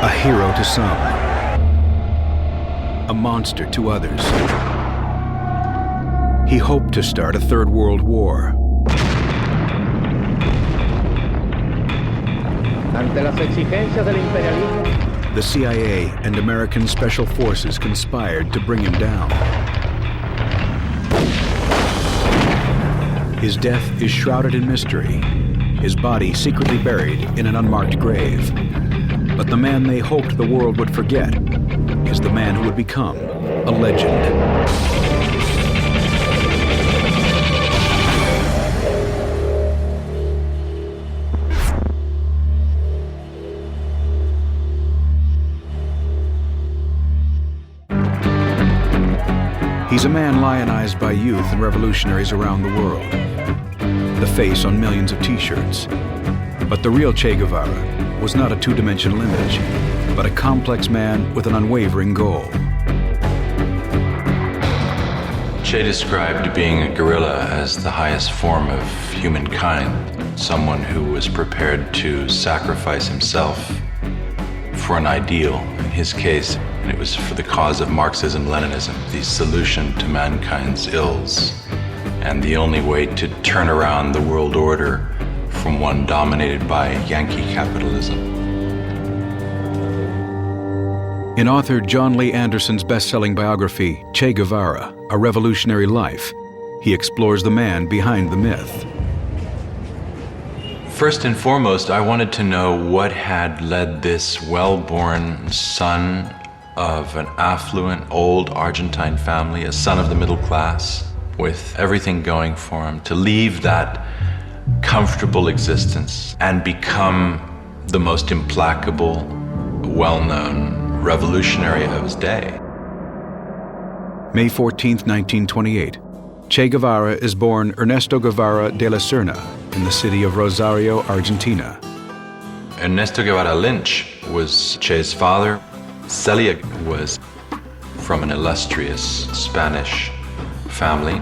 A hero to some, a monster to others. He hoped to start a third world war. Ante las exigencias del imperialismo, The CIA and American Special Forces conspired to bring him down. His death is shrouded in mystery, his body secretly buried in an unmarked grave. But the man they hoped the world would forget is the man who would become a legend. He's a man lionized by youth and revolutionaries around the world. The face on millions of t-shirts. But the real Che Guevara was not a two-dimensional image, but a complex man with an unwavering goal. Che described being a guerrilla as the highest form of humankind, someone who was prepared to sacrifice himself for an ideal. In his case, it was for the cause of Marxism-Leninism, the solution to mankind's ills, and the only way to turn around the world order from one dominated by Yankee capitalism. In author John Lee Anderson's best-selling biography, Che Guevara, A Revolutionary Life, he explores the man behind the myth. First and foremost, I wanted to know what had led this well-born son of an affluent, old Argentine family, a son of the middle class, with everything going for him, to leave that comfortable existence and become the most implacable, well-known revolutionary of his day. May 14, 1928, Che Guevara is born Ernesto Guevara de la Serna in the city of Rosario, Argentina. Ernesto Guevara Lynch was Che's father. Celia was from an illustrious Spanish family.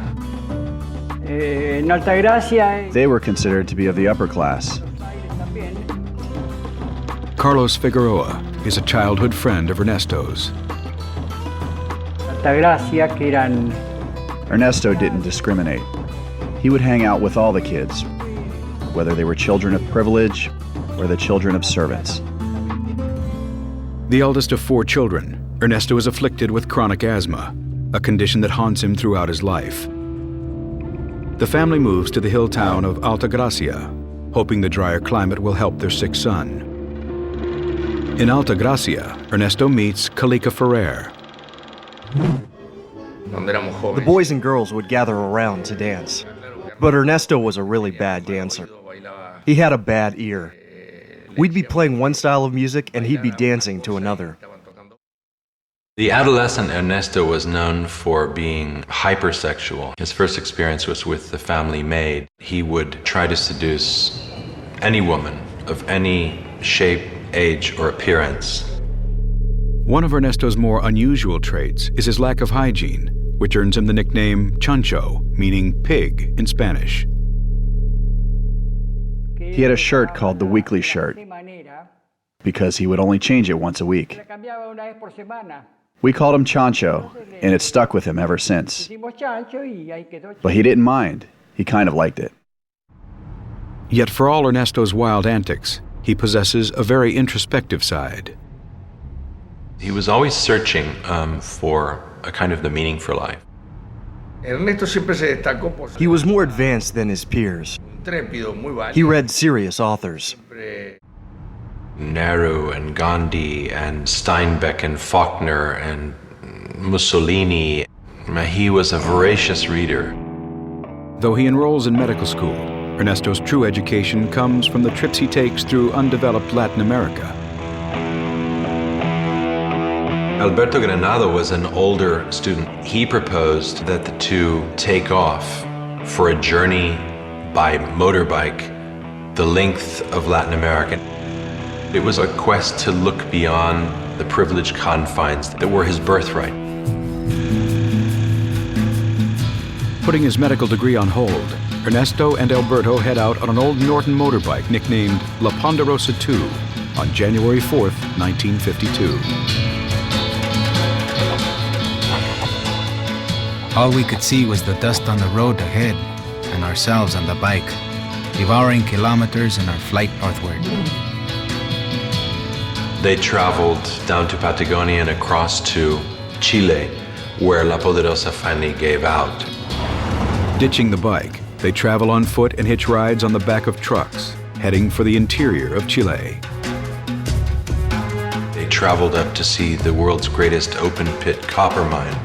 They were considered to be of the upper class. Carlos Figueroa is a childhood friend of Ernesto's. Ernesto didn't discriminate. He would hang out with all the kids, whether they were children of privilege or the children of servants. The eldest of 4 children, Ernesto is afflicted with chronic asthma, a condition that haunts him throughout his life. The family moves to the hill town of Altagracia, hoping the drier climate will help their sick son. In Altagracia, Ernesto meets Kalika Ferrer. The boys and girls would gather around to dance. But Ernesto was a really bad dancer. He had a bad ear. We'd be playing one style of music and he'd be dancing to another. The adolescent Ernesto was known for being hypersexual. His first experience was with the family maid. He would try to seduce any woman of any shape, age, or appearance. One of Ernesto's more unusual traits is his lack of hygiene, which earns him the nickname Chancho, meaning pig in Spanish. He had a shirt called the weekly shirt because he would only change it once a week. We called him Chancho, and it stuck with him ever since. But he didn't mind. He kind of liked it. Yet for all Ernesto's wild antics, he possesses a very introspective side. He was always searching for a kind of the meaning for life. He was more advanced than his peers. He read serious authors. Nehru and Gandhi and Steinbeck and Faulkner and Mussolini. He was a voracious reader. Though he enrolls in medical school, Ernesto's true education comes from the trips he takes through undeveloped Latin America. Alberto Granado was an older student. He proposed that the two take off for a journey by motorbike the length of Latin America. It was a quest to look beyond the privileged confines that were his birthright. Putting his medical degree on hold, Ernesto and Alberto head out on an old Norton motorbike nicknamed La Ponderosa II on January 4th, 1952. All we could see was the dust on the road ahead and ourselves on the bike, devouring kilometers in our flight northward. They traveled down to Patagonia and across to Chile, where La Poderosa finally gave out. Ditching the bike, they travel on foot and hitch rides on the back of trucks, heading for the interior of Chile. They traveled up to see the world's greatest open-pit copper mine,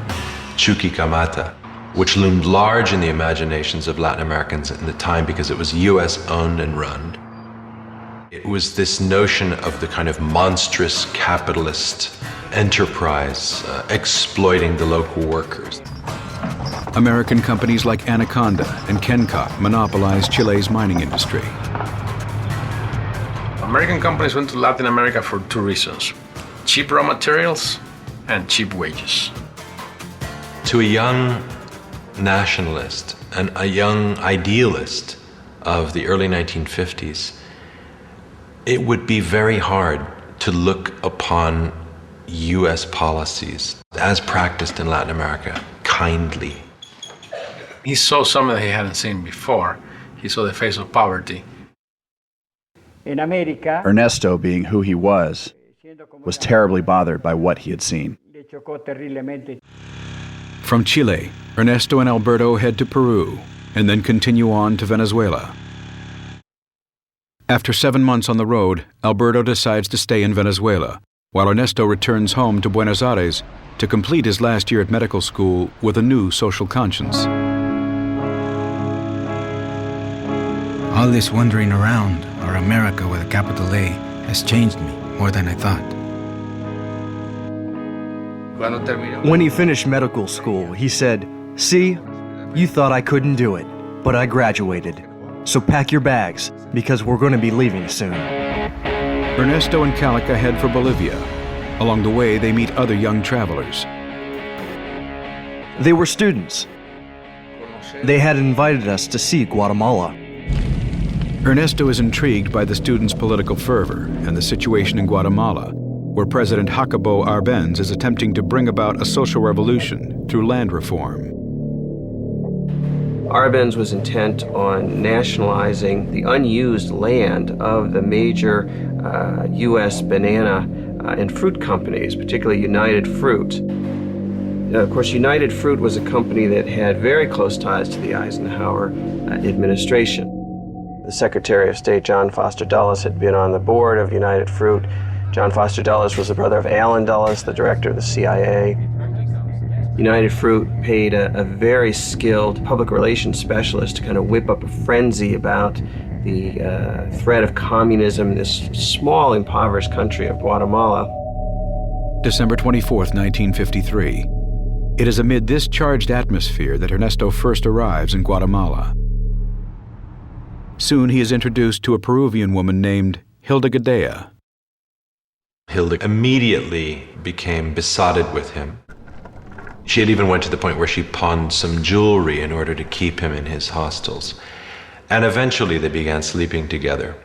Chuquicamata, which loomed large in the imaginations of Latin Americans in the time because it was US-owned and run. It was this notion of the kind of monstrous capitalist enterprise exploiting the local workers. American companies like Anaconda and Kencott monopolized Chile's mining industry. American companies went to Latin America for two reasons: cheap raw materials and cheap wages. To a young nationalist and a young idealist of the early 1950s, it would be very hard to look upon US policies as practiced in Latin America kindly. He saw something that he hadn't seen before. He saw the face of poverty. En América, Ernesto, being who he was terribly bothered by what he had seen. le chocó terriblemente. From Chile, Ernesto and Alberto head to Peru and then continue on to Venezuela. After 7 months on the road, Alberto decides to stay in Venezuela, while Ernesto returns home to Buenos Aires to complete his last year at medical school with a new social conscience. All this wandering around, or America with a capital A, has changed me more than I thought. When he finished medical school, he said, "See, you thought I couldn't do it, but I graduated. So pack your bags, because we're going to be leaving soon." Ernesto and Calica head for Bolivia. Along the way, they meet other young travelers. They were students. They had invited us to see Guatemala. Ernesto is intrigued by the students' political fervor and the situation in Guatemala, where President Jacobo Arbenz is attempting to bring about a social revolution through land reform. Arbenz was intent on nationalizing the unused land of the major U.S. banana and fruit companies, particularly United Fruit. Of course, United Fruit was a company that had very close ties to the Eisenhower administration. The Secretary of State, John Foster Dulles, had been on the board of United Fruit. John Foster Dulles was the brother of Allen Dulles, the director of the CIA. United Fruit paid a very skilled public relations specialist to kind of whip up a frenzy about the threat of communism in this small, impoverished country of Guatemala. December 24th, 1953. It is amid this charged atmosphere that Ernesto first arrives in Guatemala. Soon he is introduced to a Peruvian woman named Hilda Gadea. Hilda immediately became besotted with him. She had even went to the point where she pawned some jewelry in order to keep him in his hostels. And eventually they began sleeping together.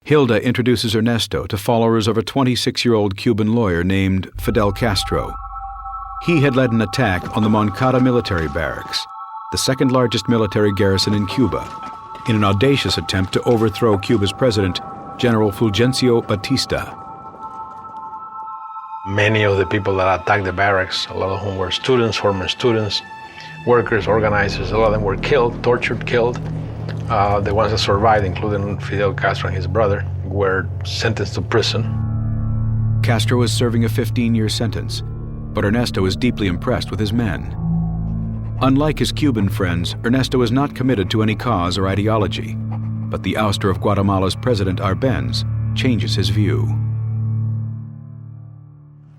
Hilda introduces Ernesto to followers of a 26-year-old Cuban lawyer named Fidel Castro. He had led an attack on the Moncada military barracks, the second largest military garrison in Cuba, in an audacious attempt to overthrow Cuba's president, General Fulgencio Batista. Many of the people that attacked the barracks, a lot of whom were students, former students, workers, organizers, a lot of them were killed, tortured, killed. The ones that survived, including Fidel Castro and his brother, were sentenced to prison. Castro is serving a 15-year sentence, but Ernesto is deeply impressed with his men. Unlike his Cuban friends, Ernesto is not committed to any cause or ideology, but the ouster of Guatemala's President Arbenz changes his view.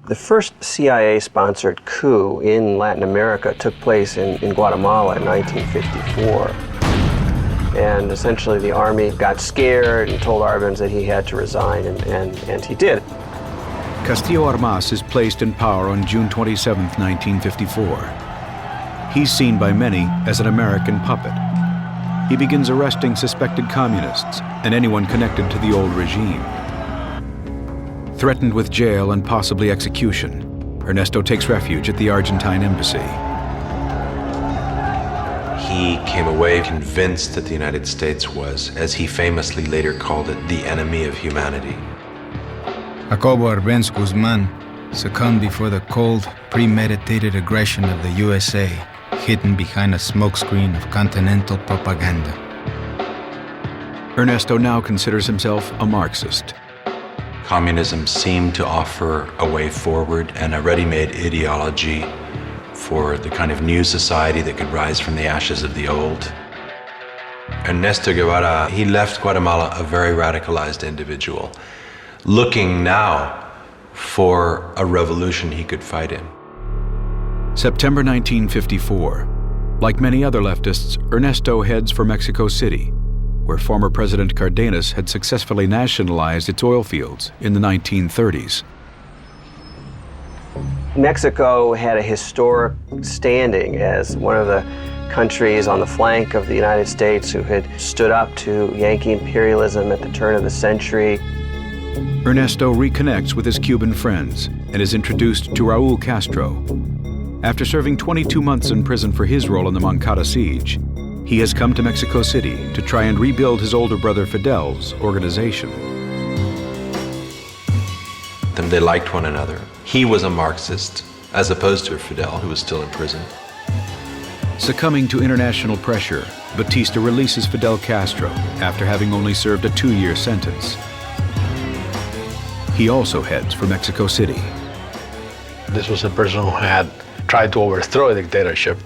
The first CIA-sponsored coup in Latin America took place in Guatemala in 1954. And essentially the army got scared and told Arbenz that he had to resign, and he did. Castillo Armas is placed in power on June 27, 1954. He's seen by many as an American puppet. He begins arresting suspected communists and anyone connected to the old regime. Threatened with jail and possibly execution, Ernesto takes refuge at the Argentine embassy. He came away convinced that the United States was, as he famously later called it, the enemy of humanity. Jacobo Arbenz Guzman succumbed before the cold, premeditated aggression of the USA, hidden behind a smokescreen of continental propaganda. Ernesto now considers himself a Marxist. Communism seemed to offer a way forward and a ready-made ideology for the kind of new society that could rise from the ashes of the old. Ernesto Guevara, he left Guatemala a very radicalized individual, looking now for a revolution he could fight in. September 1954. Like many other leftists, Ernesto heads for Mexico City, where former President Cardenas had successfully nationalized its oil fields in the 1930s. Mexico had a historic standing as one of the countries on the flank of the United States who had stood up to Yankee imperialism at the turn of the century. Ernesto reconnects with his Cuban friends and is introduced to Raul Castro. After serving 22 months in prison for his role in the Moncada siege, he has come to Mexico City to try and rebuild his older brother Fidel's organization. They liked one another. He was a Marxist, as opposed to Fidel, who was still in prison. Succumbing to international pressure, Batista releases Fidel Castro after having only served a 2-year sentence. He also heads for Mexico City. This was a person who had tried to overthrow a dictatorship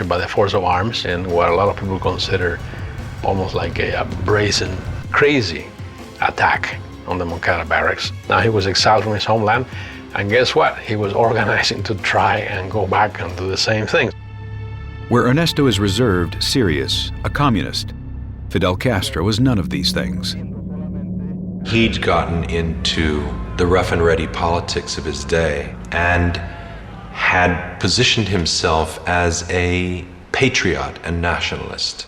by the force of arms, and what a lot of people consider almost like a brazen, crazy attack on the Moncada barracks. Now he was exiled from his homeland, and guess what? He was organizing to try and go back and do the same thing. Where Ernesto is reserved, serious, a communist, Fidel Castro was none of these things. He'd gotten into the rough and ready politics of his day and had positioned himself as a patriot and nationalist.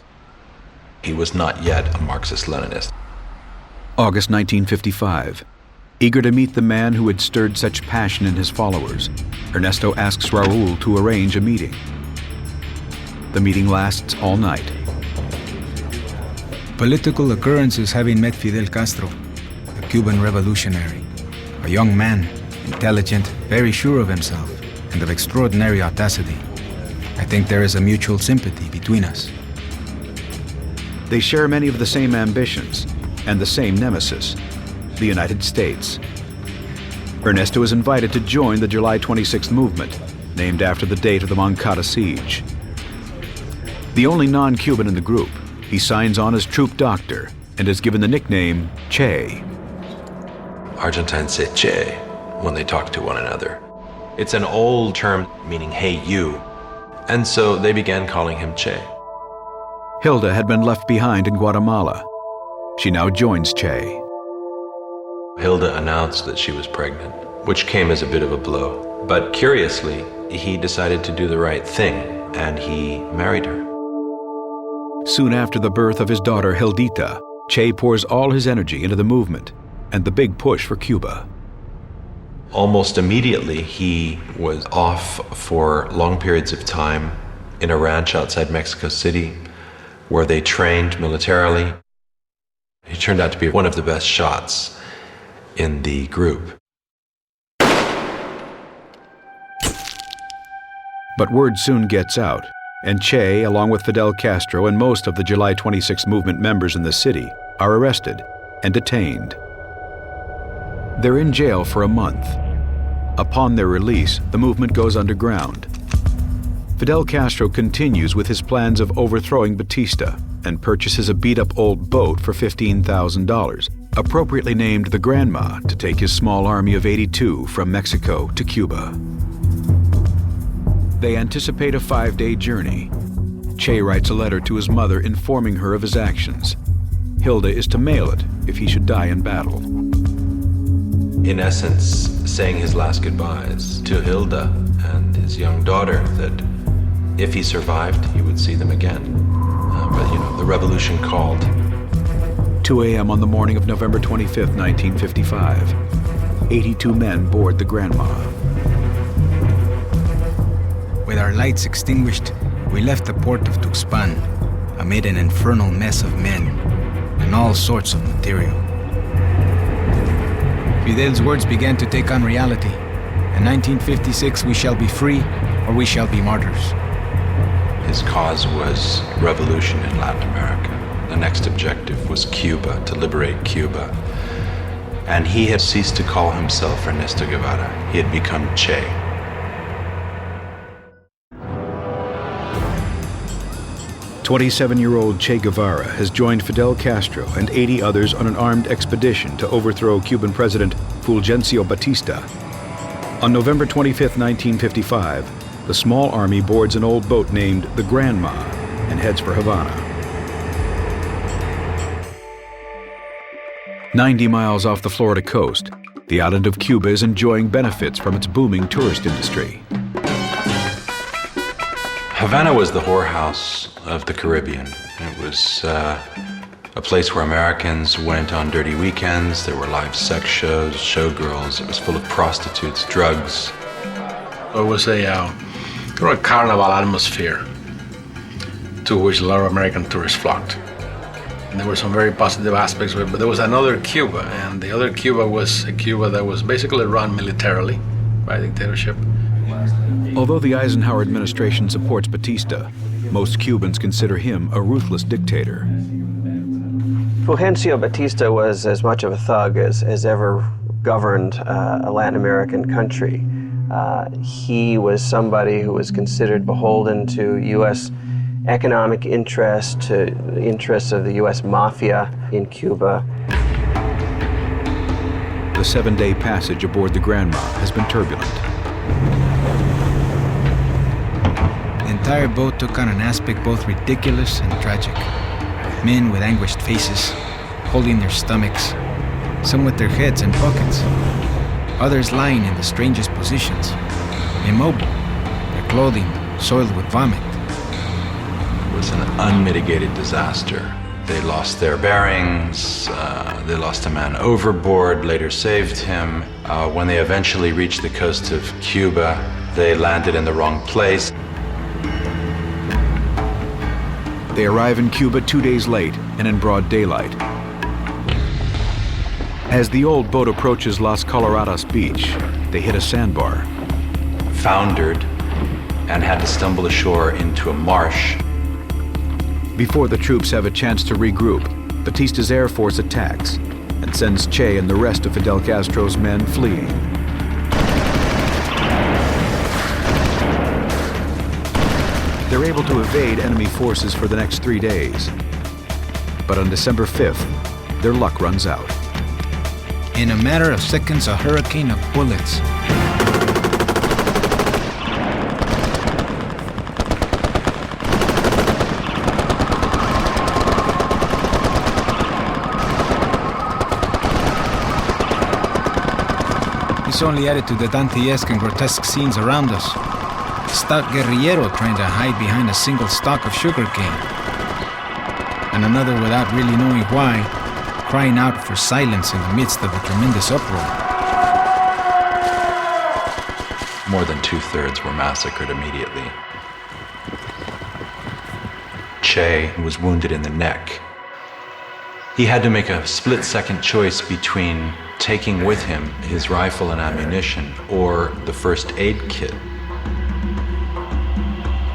He was not yet a Marxist-Leninist. August 1955. Eager to meet the man who had stirred such passion in his followers, Ernesto asks Raul to arrange a meeting. The meeting lasts all night. Political occurrences having met Fidel Castro, a Cuban revolutionary, a young man, intelligent, very sure of himself, and of extraordinary audacity. I think there is a mutual sympathy between us. They share many of the same ambitions and the same nemesis, the United States. Ernesto is invited to join the July 26th movement, named after the date of the Moncada siege. The only non-Cuban in the group, he signs on as troop doctor and is given the nickname Che. Argentines say che when they talk to one another. It's an old term meaning, hey, you. And so they began calling him Che. Hilda had been left behind in Guatemala. She now joins Che. Hilda announced that she was pregnant, which came as a bit of a blow. But curiously, he decided to do the right thing, and he married her. Soon after the birth of his daughter Hildita, Che pours all his energy into the movement and the big push for Cuba. Almost immediately, he was off for long periods of time in a ranch outside Mexico City, where they trained militarily. He turned out to be one of the best shots in the group. But word soon gets out, and Che, along with Fidel Castro and most of the July 26 movement members in the city, are arrested and detained. They're in jail for a month. Upon their release, the movement goes underground. Fidel Castro continues with his plans of overthrowing Batista and purchases a beat-up old boat for $15,000, appropriately named the Grandma, to take his small army of 82 from Mexico to Cuba. They anticipate a 5-day journey. Che writes a letter to his mother informing her of his actions. Hilda is to mail it if he should die in battle. In essence, saying his last goodbyes to Hilda and his young daughter, that if he survived, he would see them again. But the revolution called. 2 a.m. on the morning of November 25, 1955. 82 men board the Granma. With our lights extinguished, we left the port of Tuxpan amid an infernal mess of men and all sorts of material. Fidel's words began to take on reality. In 1956, we shall be free or we shall be martyrs. His cause was revolution in Latin America. The next objective was Cuba, to liberate Cuba. And he had ceased to call himself Ernesto Guevara. He had become Che. "27-year-old Che Guevara has joined Fidel Castro and 80 others on an armed expedition to overthrow Cuban President Fulgencio Batista. On November 25, 1955, the small army boards an old boat named the Granma and heads for Havana. 90 miles off the Florida coast, the island of Cuba is enjoying benefits from its booming tourist industry. Havana was the whorehouse of the Caribbean. It was a place where Americans went on dirty weekends. There were live sex shows, showgirls. It was full of prostitutes, drugs. It was a carnival atmosphere to which a lot of American tourists flocked. And there were some very positive aspects of it, but there was another Cuba, and the other Cuba was a Cuba that was basically run militarily by dictatorship. Although the Eisenhower administration supports Batista, most Cubans consider him a ruthless dictator. Fulgencio Batista was as much of a thug as ever governed a Latin American country. He was somebody who was considered beholden to U.S. economic interest, to the interests of the U.S. mafia in Cuba. The 7-day passage aboard the Granma has been turbulent. The entire boat took on an aspect both ridiculous and tragic. Men with anguished faces, holding their stomachs, some with their heads in pockets, others lying in the strangest positions, immobile, their clothing soiled with vomit. It was an unmitigated disaster. They lost their bearings, they lost a man overboard, later saved him. When they eventually reached the coast of Cuba, they landed in the wrong place. They arrive in Cuba 2 days late and in broad daylight. As the old boat approaches Las Coloradas Beach, they hit a sandbar. Foundered and had to stumble ashore into a marsh. Before the troops have a chance to regroup, Batista's Air Force attacks and sends Che and the rest of Fidel Castro's men fleeing. They're able to evade enemy forces for the next 3 days. But on December 5th, their luck runs out. In a matter of seconds, a hurricane of bullets. This only added to the Dantesque and grotesque scenes around us. A stout guerrillero trying to hide behind a single stalk of sugarcane. And another, without really knowing why, crying out for silence in the midst of a tremendous uproar. More than 2/3 were massacred immediately. Che was wounded in the neck. He had to make a split-second choice between taking with him his rifle and ammunition or the first aid kit.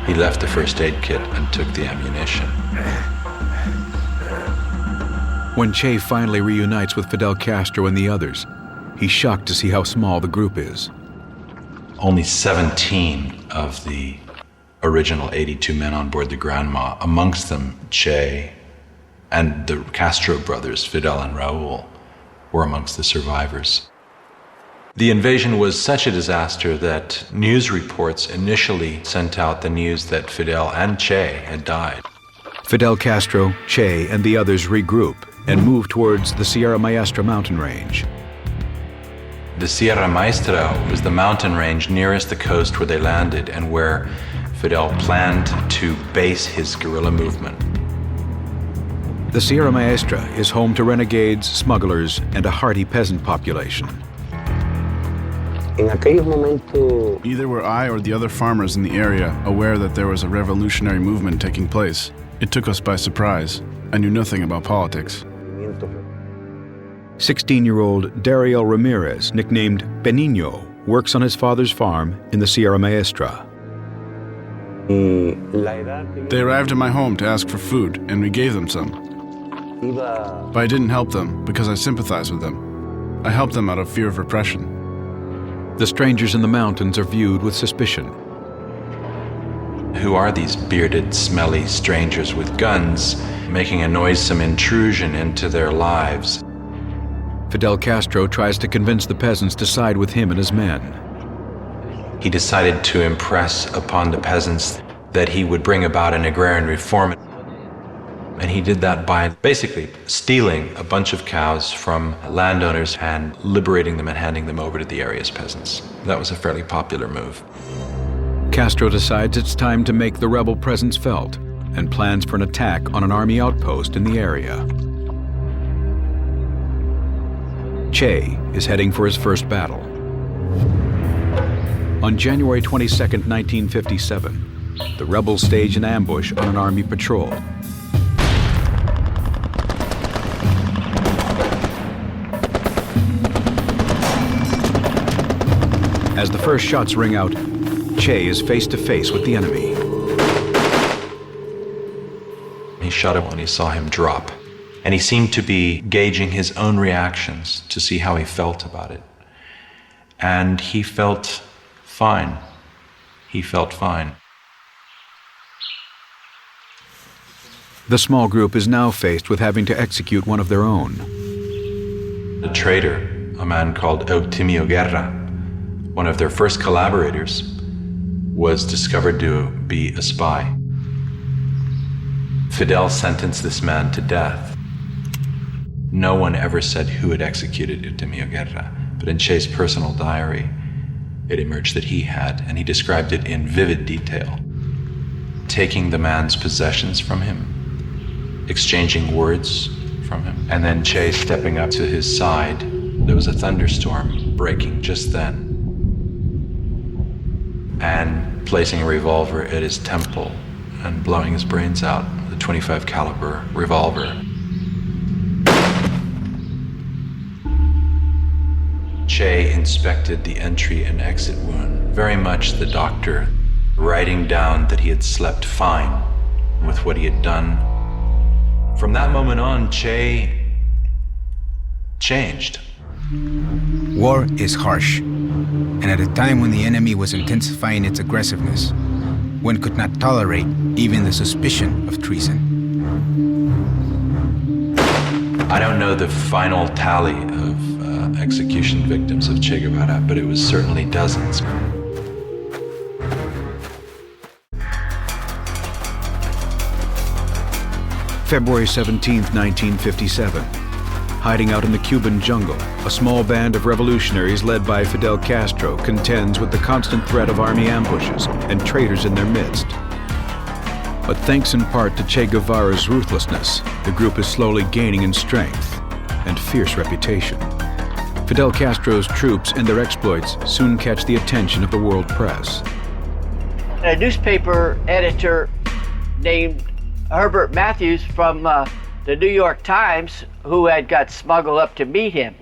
He left the first aid kit and took the ammunition. When Che finally reunites with Fidel Castro and the others, he's shocked to see how small the group is. Only 17 of the original 82 men on board the Granma, amongst them Che and the Castro brothers, Fidel and Raul, were amongst the survivors. The invasion was such a disaster that news reports initially sent out the news that Fidel and Che had died. Fidel Castro, Che, and the others regroup and move towards the Sierra Maestra mountain range. The Sierra Maestra was the mountain range nearest the coast where they landed and where Fidel planned to base his guerrilla movement. The Sierra Maestra is home to renegades, smugglers, and a hardy peasant population. Neither were I or the other farmers in the area aware that there was a revolutionary movement taking place. It took us by surprise. I knew nothing about politics. 16-year-old Dariel Ramirez, nicknamed Benigno, works on his father's farm in the Sierra Maestra. They arrived at my home to ask for food, and we gave them some. But I didn't help them because I sympathized with them. I helped them out of fear of repression. The strangers in the mountains are viewed with suspicion. Who are these bearded, smelly strangers with guns making a noisome intrusion into their lives? Fidel Castro tries to convince the peasants to side with him and his men. He decided to impress upon the peasants that he would bring about an agrarian reform. And he did that by basically stealing a bunch of cows from landowners and liberating them and handing them over to the area's peasants. That was a fairly popular move. Castro decides it's time to make the rebel presence felt and plans for an attack on an army outpost in the area. Che is heading for his first battle. On January 22, 1957, the rebels stage an ambush on an army patrol. As the first shots ring out, Che is face to face with the enemy. He shot him when he saw him drop, and he seemed to be gauging his own reactions to see how he felt about it. And he felt fine. He felt fine. The small group is now faced with having to execute one of their own. A traitor, a man called Eutimio Guerra, one of their first collaborators, was discovered to be a spy. Fidel sentenced this man to death. No one ever said who had executed Eutimio Guerra, but in Che's personal diary, it emerged that he had, and he described it in vivid detail. Taking the man's possessions from him, exchanging words from him, and then Che stepping up to his side. There was a thunderstorm breaking just then, and placing a revolver at his temple and blowing his brains out with a .25 caliber revolver. Che inspected the entry and exit wound, very much the doctor writing down that he had slept fine with what he had done. From that moment on, Che changed. War is harsh, and at a time when the enemy was intensifying its aggressiveness, one could not tolerate even the suspicion of treason. I don't know the final tally of execution victims of Che Guevara, but it was certainly dozens. February 17, 1957. Hiding out in the Cuban jungle, a small band of revolutionaries led by Fidel Castro contends with the constant threat of army ambushes and traitors in their midst. But thanks in part to Che Guevara's ruthlessness, the group is slowly gaining in strength and fierce reputation. Fidel Castro's troops and their exploits soon catch the attention of the world press. A newspaper editor named Herbert Matthews from the New York Times, who had got smuggled up to meet him.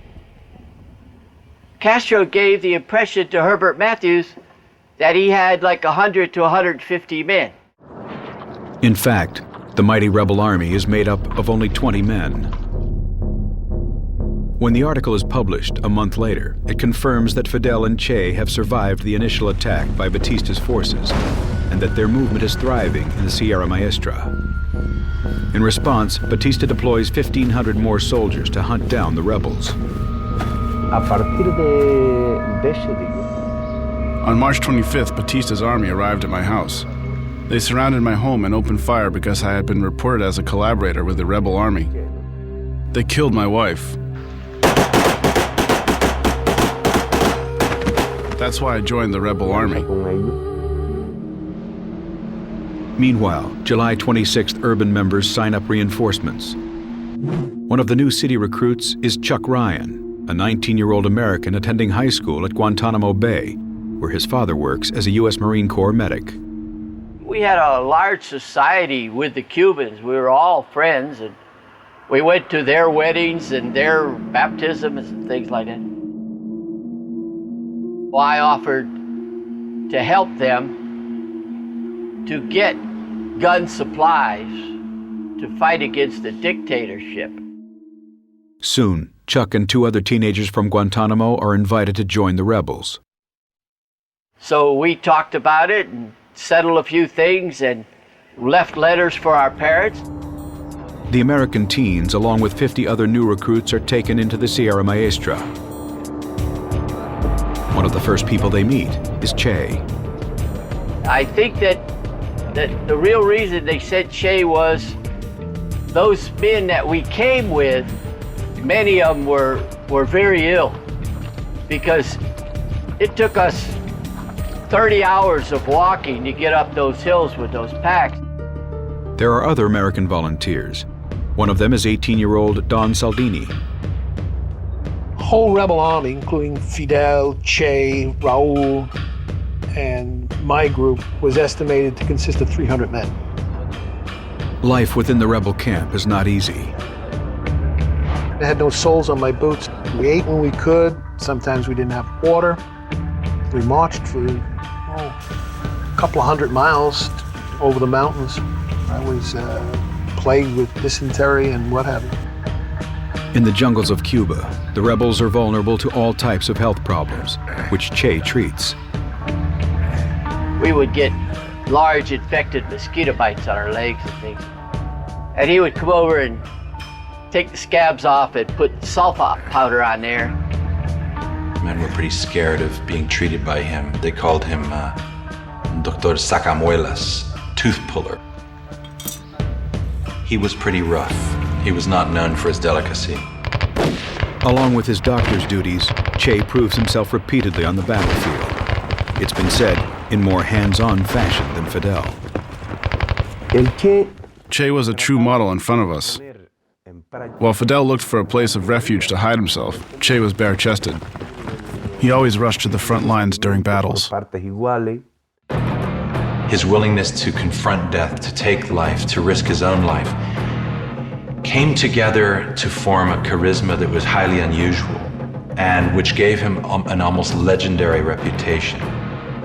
Castro gave the impression to Herbert Matthews that he had like 100 to 150 men. In fact, the mighty rebel army is made up of only 20 men. When the article is published a month later, it confirms that Fidel and Che have survived the initial attack by Batista's forces and that their movement is thriving in the Sierra Maestra. In response, Batista deploys 1,500 more soldiers to hunt down the rebels. On March 25th, Batista's army arrived at my house. They surrounded my home and opened fire because I had been reported as a collaborator with the rebel army. They killed my wife. That's why I joined the rebel army. Meanwhile, July 26th urban members sign up reinforcements. One of the new city recruits is Chuck Ryan, a 19-year-old American attending high school at Guantanamo Bay, where his father works as a U.S. Marine Corps medic. We had a large society with the Cubans. We were all friends, and we went to their weddings and their baptisms and things like that. Well, I offered to help them to get gun supplies to fight against the dictatorship. Soon, Chuck and 2 other teenagers from Guantanamo are invited to join the rebels. So we talked about it and settled a few things and left letters for our parents. The American teens, along with 50 other new recruits, are taken into the Sierra Maestra. One of the first people they meet is Che. I think that the real reason they sent Che was those men that we came with, many of them were very ill because it took us 30 hours of walking to get up those hills with those packs. There are other American volunteers. One of them is 18-year-old Don Saldini. Whole rebel army, including Fidel, Che, Raul, and my group, was estimated to consist of 300 men. Life within the rebel camp is not easy. I had no soles on my boots. We ate when we could. Sometimes we didn't have water. We marched for a couple of 100 miles over the mountains. I was plagued with dysentery and what have you. In the jungles of Cuba, the rebels are vulnerable to all types of health problems, which Che treats. We would get large infected mosquito bites on our legs and things. And he would come over and take the scabs off and put sulfa powder on there. Men were pretty scared of being treated by him. They called him Doctor Sacamuelas, tooth puller. He was pretty rough. He was not known for his delicacy. Along with his doctor's duties, Che proves himself repeatedly on the battlefield. It's been said, in more hands-on fashion than Fidel. Che was a true model in front of us. While Fidel looked for a place of refuge to hide himself, Che was bare-chested. He always rushed to the front lines during battles. His willingness to confront death, to take life, to risk his own life, came together to form a charisma that was highly unusual and which gave him an almost legendary reputation.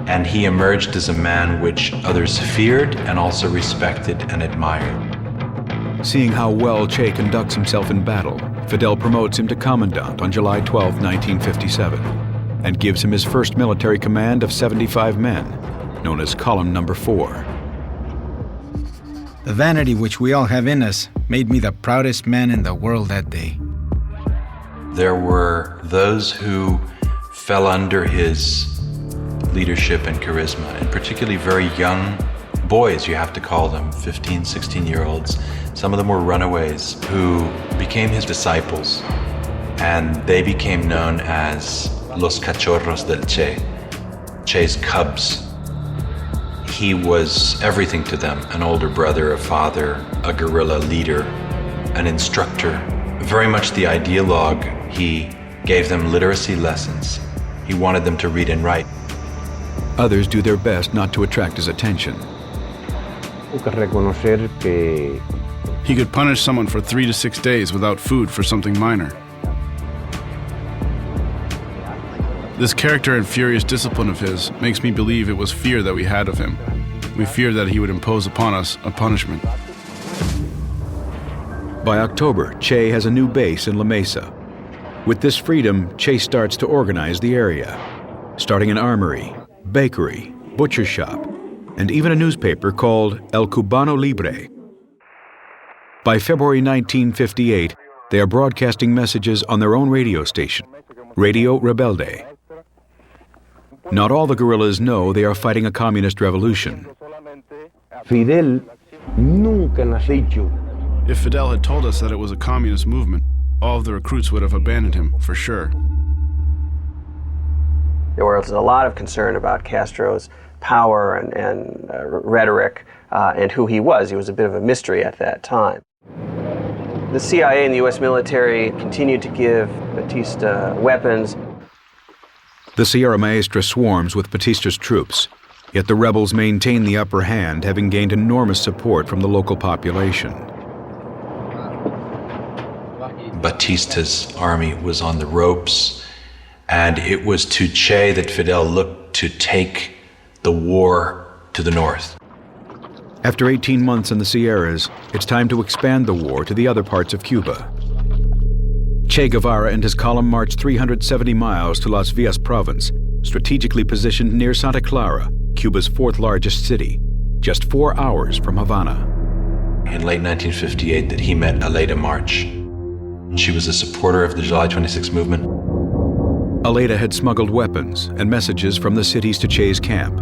And he emerged as a man which others feared and also respected and admired. Seeing how well Che conducts himself in battle, Fidel promotes him to commandant on July 12, 1957, and gives him his first military command of 75 men, known as Column Number 4. The vanity which we all have in us made me the proudest man in the world that day. There were those who fell under his leadership and charisma, and particularly very young boys, you have to call them, 15, 16-year-olds. Some of them were runaways who became his disciples, and they became known as Los Cachorros del Che, Che's cubs. He was everything to them, an older brother, a father, a guerrilla leader, an instructor, very much the ideologue. He gave them literacy lessons. He wanted them to read and write. Others do their best not to attract his attention. He could punish someone for 3 to 6 days without food for something minor. This character and furious discipline of his makes me believe it was fear that we had of him. We feared that he would impose upon us a punishment. By October, Che has a new base in La Mesa. With this freedom, Che starts to organize the area, starting an armory, bakery, butcher shop, and even a newspaper called El Cubano Libre. By February 1958, they are broadcasting messages on their own radio station, Radio Rebelde. Not all the guerrillas know they are fighting a communist revolution. If Fidel had told us that it was a communist movement, all of the recruits would have abandoned him, for sure. There was a lot of concern about Castro's power and rhetoric and who he was. He was a bit of a mystery at that time. The CIA and the U.S. military continued to give Batista weapons. The Sierra Maestra swarms with Batista's troops, yet the rebels maintain the upper hand, having gained enormous support from the local population. Batista's army was on the ropes, and it was to Che that Fidel looked to take the war to the north. After 18 months in the Sierras, it's time to expand the war to the other parts of Cuba. Che Guevara and his column marched 370 miles to Las Villas province, strategically positioned near Santa Clara, Cuba's fourth largest city, just 4 hours from Havana. In late 1958 that he met Aleida March. She was a supporter of the July 26 movement. Aleida had smuggled weapons and messages from the cities to Che's camp.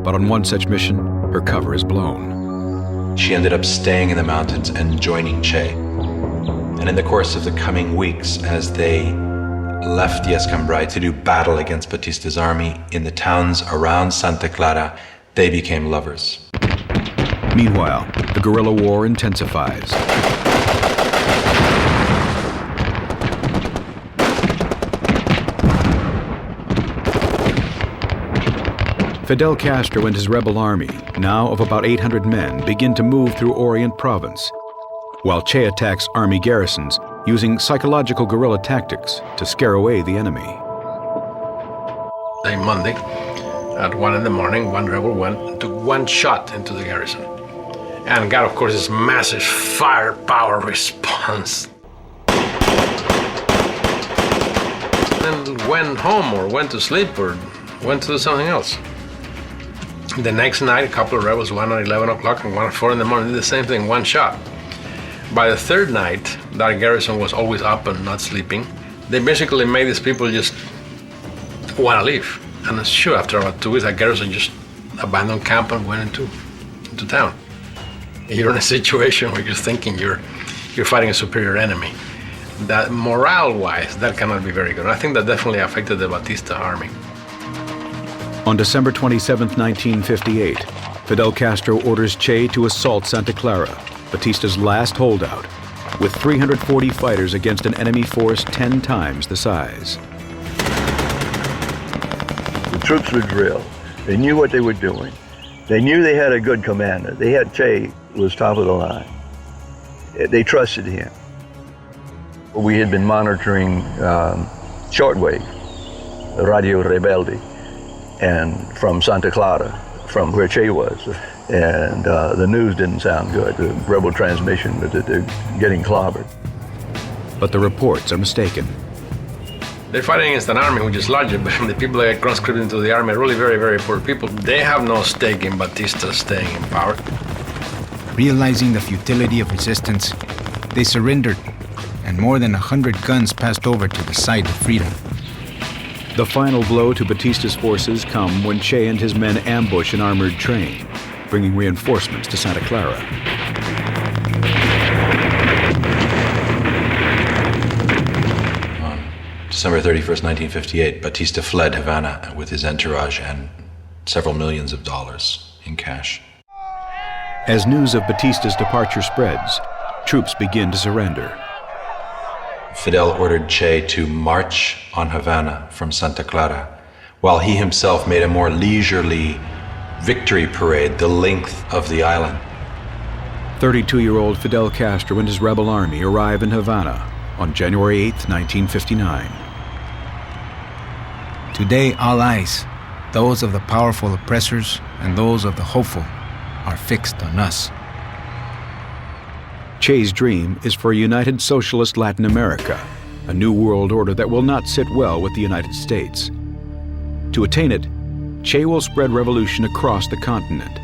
But on one such mission, her cover is blown. She ended up staying in the mountains and joining Che. And in the course of the coming weeks, as they left the Escambray to do battle against Batista's army in the towns around Santa Clara, they became lovers. Meanwhile, the guerrilla war intensifies. Fidel Castro and his rebel army, now of about 800 men, begin to move through Orient Province, while Che attacks army garrisons using psychological guerrilla tactics to scare away the enemy. Monday, at 1 in the morning, one rebel went and took one shot into the garrison and got, of course, this massive firepower response. And went home or went to sleep or went to do something else. The next night, a couple of rebels, one at 11 o'clock and one at 4 in the morning, did the same thing, one shot. By the third night, that garrison was always up and not sleeping. They basically made these people just want to leave. And sure, after about 2 weeks, that garrison just abandoned camp and went into town. You're in a situation where you're thinking you're fighting a superior enemy. That morale-wise, that cannot be very good. I think that definitely affected the Batista army. On December 27, 1958, Fidel Castro orders Che to assault Santa Clara, Batista's last holdout, with 340 fighters against an enemy force 10 times the size. The troops were drilled. They knew what they were doing. They knew they had a good commander. They had Che, who was top of the line. They trusted him. We had been monitoring shortwave, Radio Rebelde, and from Santa Clara, from where Che was. And the news didn't sound good. The rebel transmission, that they're getting clobbered. But the reports are mistaken. They're fighting against an army which is larger, but the people that get conscripted into the army are really very, very poor people. They have no stake in Batista staying in power. Realizing the futility of resistance, they surrendered, and more than 100 guns passed over to the side of freedom. The final blow to Batista's forces come when Che and his men ambush an armored train, bringing reinforcements to Santa Clara. On December 31st, 1958, Batista fled Havana with his entourage and several millions of dollars in cash. As news of Batista's departure spreads, troops begin to surrender. Fidel ordered Che to march on Havana from Santa Clara, while he himself made a more leisurely victory parade the length of the island. 32-year-old Fidel Castro and his rebel army arrive in Havana on January 8, 1959. Today, all eyes, those of the powerful oppressors and those of the hopeful, are fixed on us. Che's dream is for a united socialist Latin America, a new world order that will not sit well with the United States. To attain it, Che will spread revolution across the continent.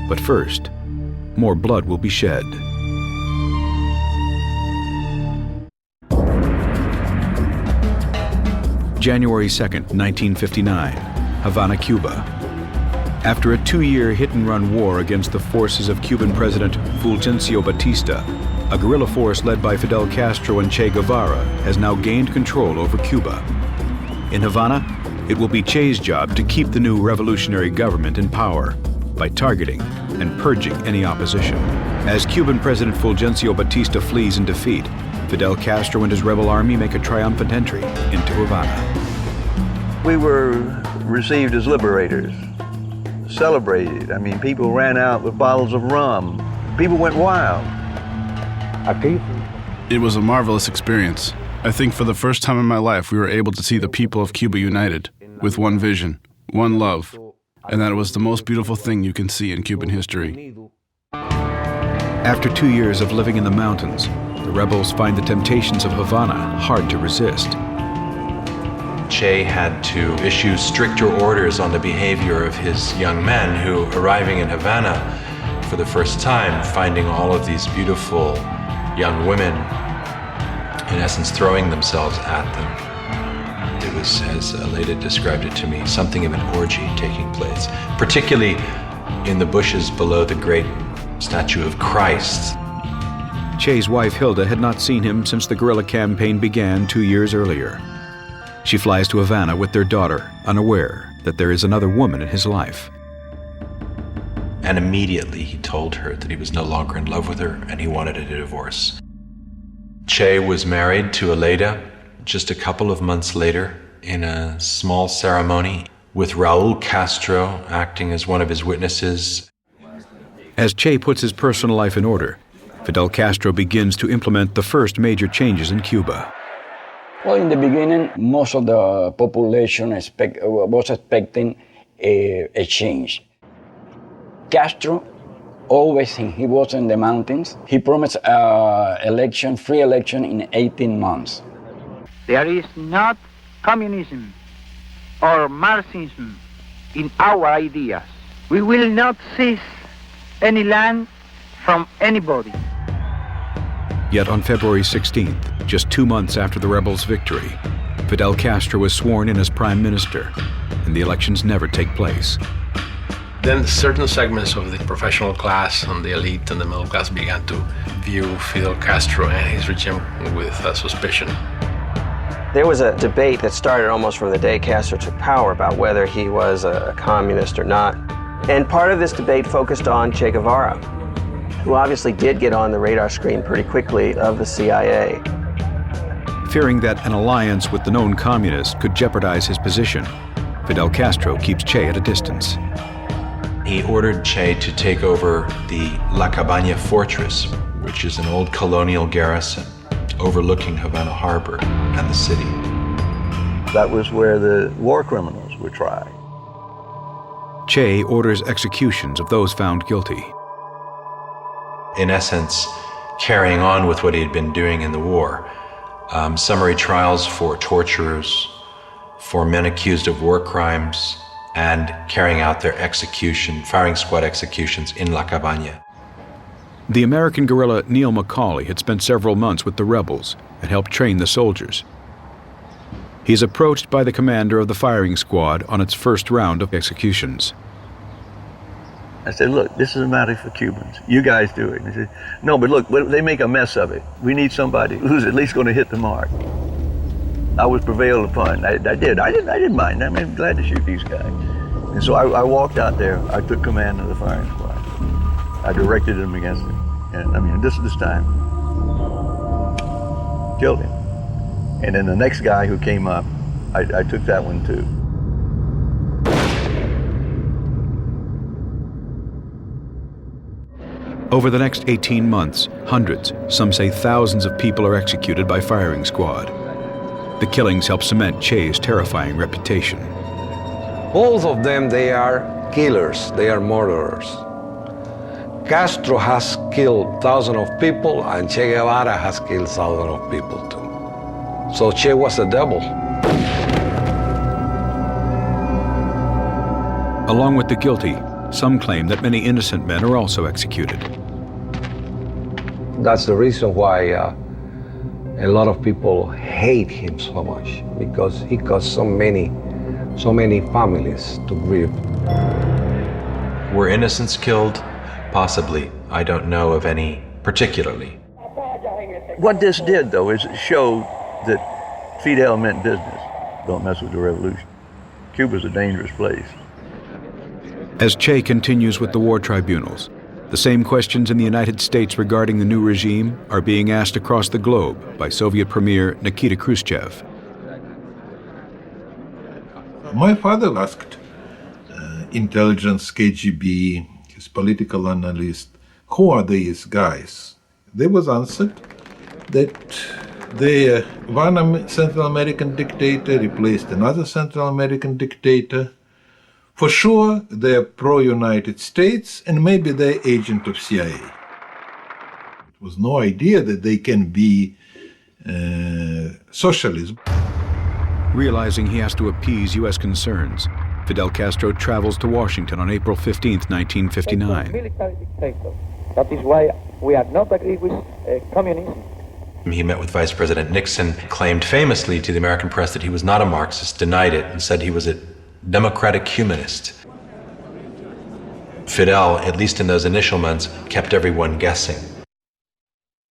But first, more blood will be shed. January 2nd, 1959, Havana, Cuba. After a 2-year hit-and-run war against the forces of Cuban President Fulgencio Batista, a guerrilla force led by Fidel Castro and Che Guevara has now gained control over Cuba. In Havana, it will be Che's job to keep the new revolutionary government in power. by targeting and purging any opposition. As Cuban President Fulgencio Batista flees in defeat, Fidel Castro and his rebel army make a triumphant entry into Havana. We were received as liberators, celebrated. I mean, people ran out with bottles of rum. People went wild. It was a marvelous experience. I think for the first time in my life, we were able to see the people of Cuba united with one vision, one love, and that it was the most beautiful thing you can see in Cuban history. After 2 years of living in the mountains, the rebels find the temptations of Havana hard to resist. Che had to issue stricter orders on the behavior of his young men who, arriving in Havana for the first time, finding all of these beautiful young women, in essence throwing themselves at them. It was, as Aleda described it to me, something of an orgy taking place, particularly in the bushes below the great statue of Christ. Che's wife Hilda had not seen him since the guerrilla campaign began 2 years earlier. She flies to Havana with their daughter, unaware that there is another woman in his life. And immediately he told her that he was no longer in love with her and he wanted a divorce. Che was married to Aleda just a couple of months later in a small ceremony with Raul Castro acting as one of his witnesses. As Che puts his personal life in order, Fidel Castro begins to implement the first major changes in Cuba. Well, in the beginning, most of the population was expecting a change. Castro, always when he was in the mountains, he promised free election in 18 months. There is not communism or Marxism in our ideas. We will not seize any land from anybody. Yet on February 16th, just 2 months after the rebels' victory, Fidel Castro was sworn in as prime minister, and the elections never take place. Then certain segments of the professional class and the elite and the middle class began to view Fidel Castro and his regime with suspicion. There was a debate that started almost from the day Castro took power about whether he was a communist or not. And part of this debate focused on Che Guevara, who obviously did get on the radar screen pretty quickly of the CIA. Fearing that an alliance with the known communists could jeopardize his position, Fidel Castro keeps Che at a distance. He ordered Che to take over the La Cabaña fortress, which is an old colonial garrison overlooking Havana Harbor and the city. That was where the war criminals were tried. Che orders executions of those found guilty. In essence, carrying on with what he had been doing in the war. Summary trials for torturers, for men accused of war crimes, and carrying out their firing squad executions in La Cabaña. The American guerrilla Neil McCauley had spent several months with the rebels and helped train the soldiers. He is approached by the commander of the firing squad on its first round of executions. I said, look, this is a matter for Cubans. You guys do it. And he said, no, but look, they make a mess of it. We need somebody who's at least going to hit the mark. I was prevailed upon. I didn't mind. I'm glad to shoot these guys. And so I walked out there. I took command of the firing squad. I directed them against him. And this time, killed him. And then the next guy who came up, I took that one too. Over the next 18 months, hundreds, some say thousands of people are executed by firing squad. The killings help cement Che's terrifying reputation. Both of them, they are killers, they are murderers. Castro has killed thousands of people, and Che Guevara has killed thousands of people too. So Che was the devil. Along with the guilty, some claim that many innocent men are also executed. That's the reason why a lot of people hate him so much, because he caused so many families to grieve. Were innocents killed? Possibly. I don't know of any particularly. What this did, though, is it showed that Fidel meant business. Don't mess with the revolution. Cuba's a dangerous place. As Che continues with the war tribunals, the same questions in the United States regarding the new regime are being asked across the globe by Soviet Premier Nikita Khrushchev. My father asked intelligence, KGB, his political analyst, who are these guys? There was answered that one Central American dictator replaced another Central American dictator. For sure, they're pro-United States and maybe they're agent of CIA. It was no idea that they can be socialists. Realizing he has to appease U.S. concerns, Fidel Castro travels to Washington on April 15, 1959. Military dictator. That is why we are not agree with communism. He met with Vice President Nixon, claimed famously to the American press that he was not a Marxist, denied it, and said he was a democratic humanist. Fidel, at least in those initial months, kept everyone guessing.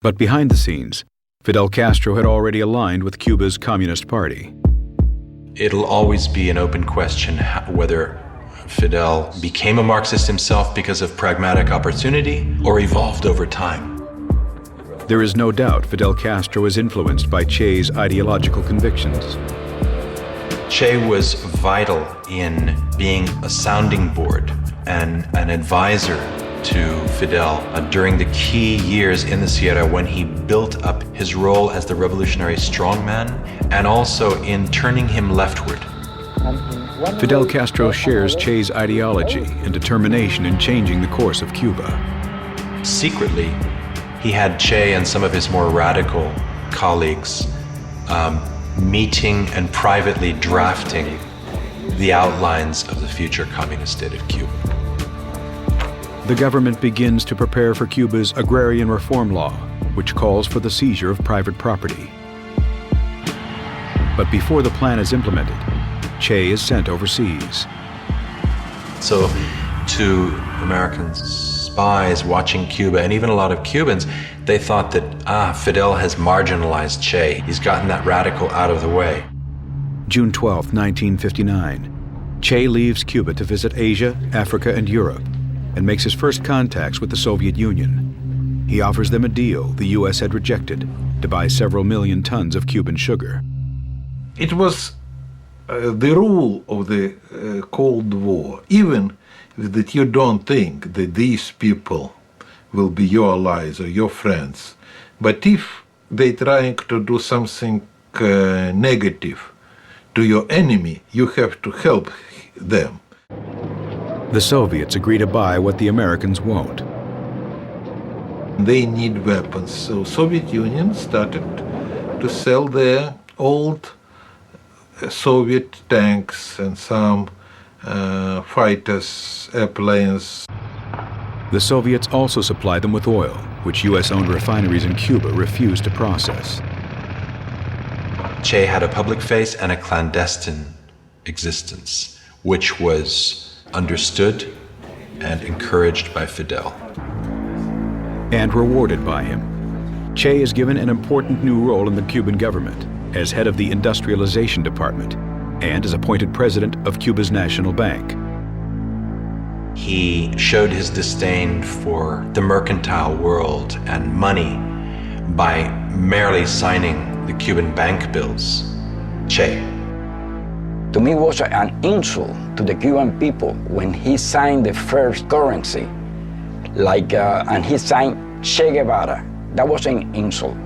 But behind the scenes, Fidel Castro had already aligned with Cuba's Communist Party. It'll always be an open question whether Fidel became a Marxist himself because of pragmatic opportunity or evolved over time. There is no doubt Fidel Castro is influenced by Che's ideological convictions. Che was vital in being a sounding board and an advisor to Fidel during the key years in the Sierra when he built up his role as the revolutionary strongman and also in turning him leftward. Fidel Castro shares Che's ideology and determination in changing the course of Cuba. Secretly, he had Che and some of his more radical colleagues meeting and privately drafting the outlines of the future communist state of Cuba. The government begins to prepare for Cuba's agrarian reform law, which calls for the seizure of private property. But before the plan is implemented, Che is sent overseas. So to American spies watching Cuba, and even a lot of Cubans, they thought that, Fidel has marginalized Che. He's gotten that radical out of the way. June 12, 1959. Che leaves Cuba to visit Asia, Africa, and Europe, and makes his first contacts with the Soviet Union. He offers them a deal the U.S. had rejected to buy several million tons of Cuban sugar. It was the rule of the Cold War, even that you don't think that these people will be your allies or your friends. But if they're trying to do something negative to your enemy, you have to help them. The Soviets agree to buy what the Americans won't. They need weapons, so Soviet Union started to sell their old Soviet tanks and some fighters, airplanes. The Soviets also supply them with oil, which U.S.-owned refineries in Cuba refuse to process. Che had a public face and a clandestine existence, which was understood and encouraged by Fidel. And rewarded by him. Che is given an important new role in the Cuban government as head of the Industrialization Department and is appointed president of Cuba's National Bank. He showed his disdain for the mercantile world and money by merely signing the Cuban bank bills. Che. To me, it was an insult to the Cuban people when he signed the first currency, and he signed Che Guevara. That was an insult.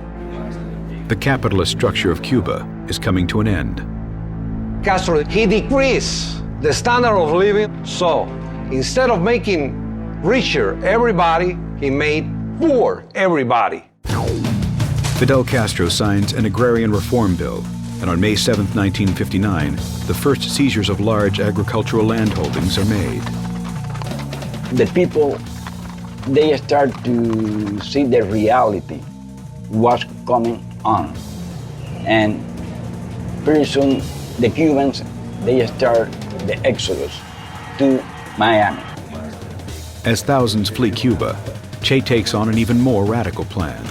The capitalist structure of Cuba is coming to an end. Castro, he decreased the standard of living, so instead of making richer everybody, he made poor everybody. Fidel Castro signs an agrarian reform bill, and on May 7, 1959, the first seizures of large agricultural landholdings are made. The people, they start to see the reality, what's coming on. And pretty soon, the Cubans, they start the exodus to Miami. As thousands flee Cuba, Che takes on an even more radical plan.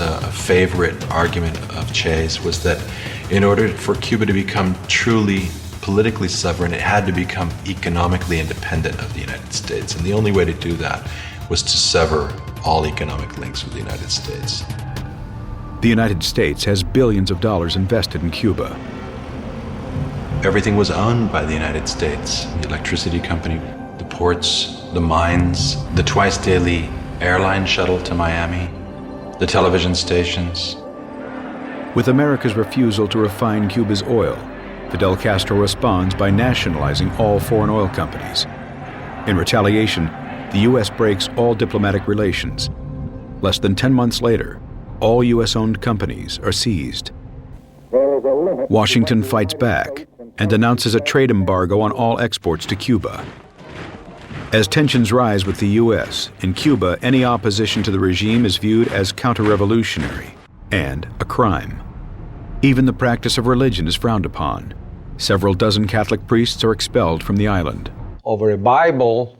A favorite argument of Che's was that in order for Cuba to become truly politically sovereign, it had to become economically independent of the United States. And the only way to do that was to sever all economic links with the United States. The United States has billions of dollars invested in Cuba. Everything was owned by the United States. The electricity company, the ports, the mines, the twice-daily airline shuttle to Miami, the television stations. With America's refusal to refine Cuba's oil, Fidel Castro responds by nationalizing all foreign oil companies. In retaliation, the U.S. breaks all diplomatic relations. Less than 10 months later, all U.S.-owned companies are seized. Washington fights back and announces a trade embargo on all exports to Cuba. As tensions rise with the U.S., in Cuba, any opposition to the regime is viewed as counter-revolutionary and a crime. Even the practice of religion is frowned upon. Several dozen Catholic priests are expelled from the island. Over a Bible,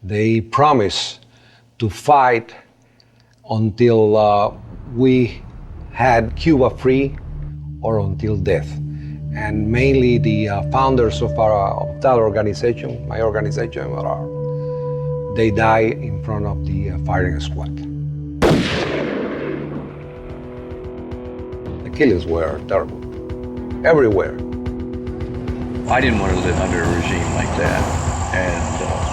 they promise to fight until we had Cuba free or until death. And mainly the founders of that organization, my organization, they die in front of the firing squad. The killings were terrible, everywhere. I didn't want to live under a regime like that, and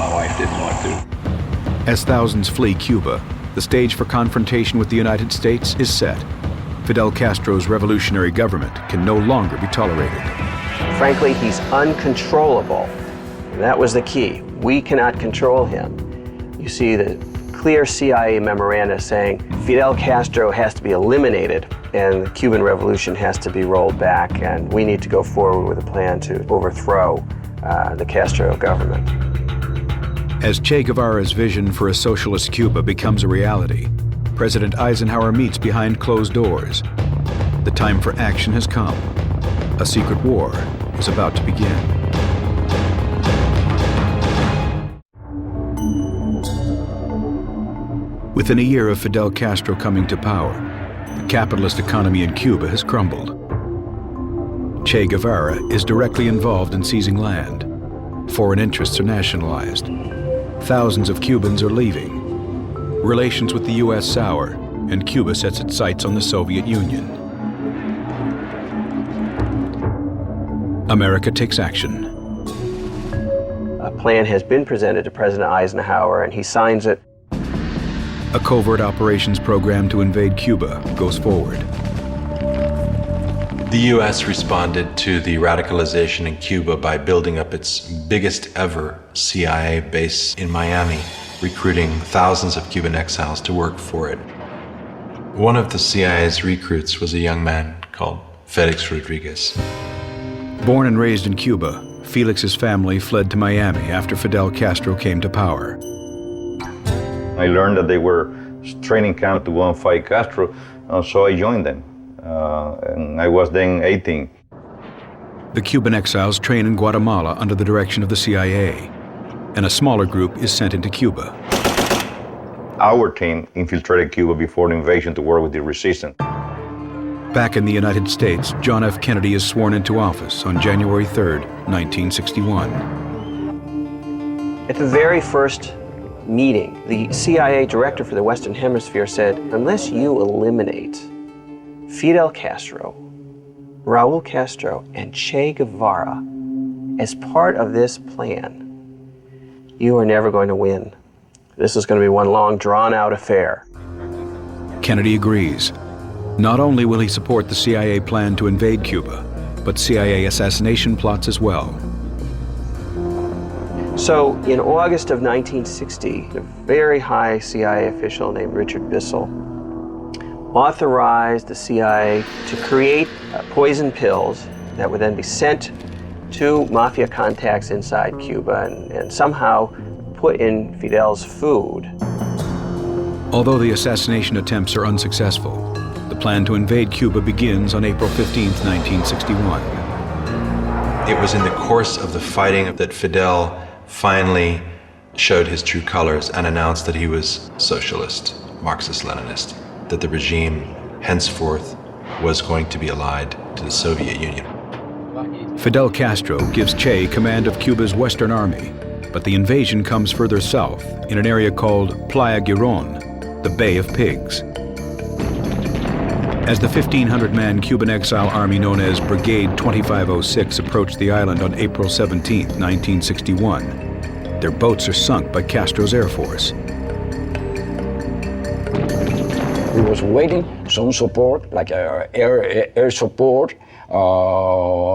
my wife didn't want to. As thousands flee Cuba, the stage for confrontation with the United States is set. Fidel Castro's revolutionary government can no longer be tolerated. Frankly, he's uncontrollable. And that was the key. We cannot control him. You see the clear CIA memoranda saying Fidel Castro has to be eliminated and the Cuban Revolution has to be rolled back, and we need to go forward with a plan to overthrow the Castro government. As Che Guevara's vision for a socialist Cuba becomes a reality, President Eisenhower meets behind closed doors. The time for action has come. A secret war is about to begin. Within a year of Fidel Castro coming to power, the capitalist economy in Cuba has crumbled. Che Guevara is directly involved in seizing land. Foreign interests are nationalized. Thousands of Cubans are leaving. Relations with the U.S. sour, and Cuba sets its sights on the Soviet Union. America takes action. A plan has been presented to President Eisenhower, and he signs it. A covert operations program to invade Cuba goes forward. The U.S. responded to the radicalization in Cuba by building up its biggest ever CIA base in Miami, recruiting thousands of Cuban exiles to work for it. One of the CIA's recruits was a young man called Felix Rodriguez. Born and raised in Cuba, Felix's family fled to Miami after Fidel Castro came to power. I learned that they were training camp to go and fight Castro, so I joined them. And I was then 18. The Cuban exiles train in Guatemala under the direction of the CIA, and a smaller group is sent into Cuba. Our team infiltrated Cuba before the invasion to work with the resistance. Back in the United States, John F. Kennedy is sworn into office on January 3rd, 1961. At the very first meeting, the CIA director for the Western Hemisphere said, unless you eliminate Fidel Castro, Raul Castro, and Che Guevara as part of this plan, you are never going to win. This is going to be one long, drawn-out affair. Kennedy agrees. Not only will he support the CIA plan to invade Cuba, but CIA assassination plots as well. So, in August of 1960, a very high CIA official named Richard Bissell authorized the CIA to create poison pills that would then be sent to mafia contacts inside Cuba and somehow put in Fidel's food. Although the assassination attempts are unsuccessful, the plan to invade Cuba begins on April 15, 1961. It was in the course of the fighting that Fidel finally showed his true colors and announced that he was socialist, Marxist-Leninist, that the regime henceforth was going to be allied to the Soviet Union. Fidel Castro gives Che command of Cuba's Western Army, but the invasion comes further south in an area called Playa Girón, the Bay of Pigs. As the 1,500-man Cuban exile army known as Brigade 2506 approached the island on April 17, 1961, their boats are sunk by Castro's Air Force. We was waiting some support, like air support,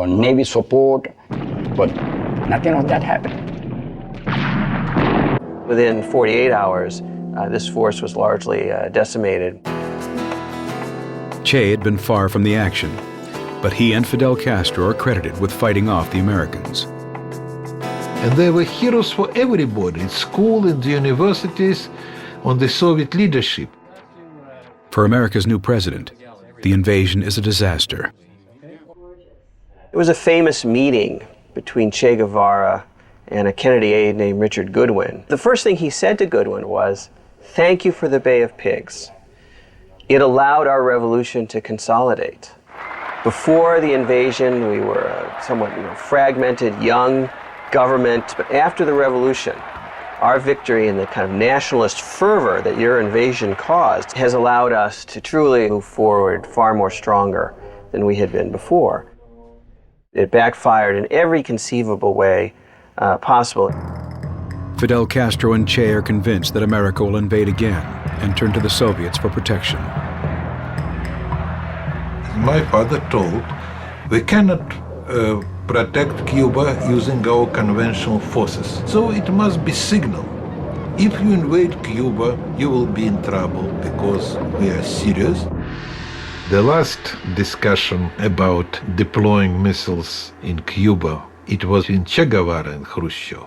Navy support, but nothing of that happened. Within 48 hours, this force was largely decimated. Che had been far from the action, but he and Fidel Castro are credited with fighting off the Americans. And they were heroes for everybody, at school, in the universities, on the Soviet leadership. For America's new president, the invasion is a disaster. It was a famous meeting between Che Guevara and a Kennedy aide named Richard Goodwin. The first thing he said to Goodwin was, "Thank you for the Bay of Pigs. It allowed our revolution to consolidate." Before the invasion, we were a somewhat fragmented, young government, but after the revolution, our victory and the kind of nationalist fervor that your invasion caused has allowed us to truly move forward far more stronger than we had been before. It backfired in every conceivable way possible. Fidel Castro and Che are convinced that America will invade again and turn to the Soviets for protection. My father told, we cannot protect Cuba using our conventional forces. So it must be signal. If you invade Cuba, you will be in trouble because we are serious. The last discussion about deploying missiles in Cuba, it was in Che Guevara and Khrushchev.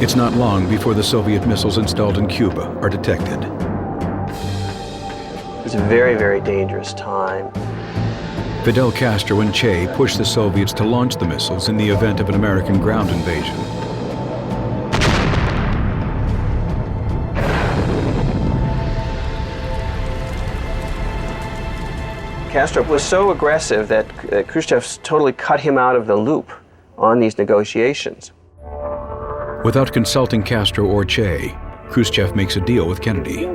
It's not long before the Soviet missiles installed in Cuba are detected. It was a very, very dangerous time. Fidel Castro and Che pushed the Soviets to launch the missiles in the event of an American ground invasion. Castro was so aggressive that Khrushchev totally cut him out of the loop on these negotiations. Without consulting Castro or Che, Khrushchev makes a deal with Kennedy.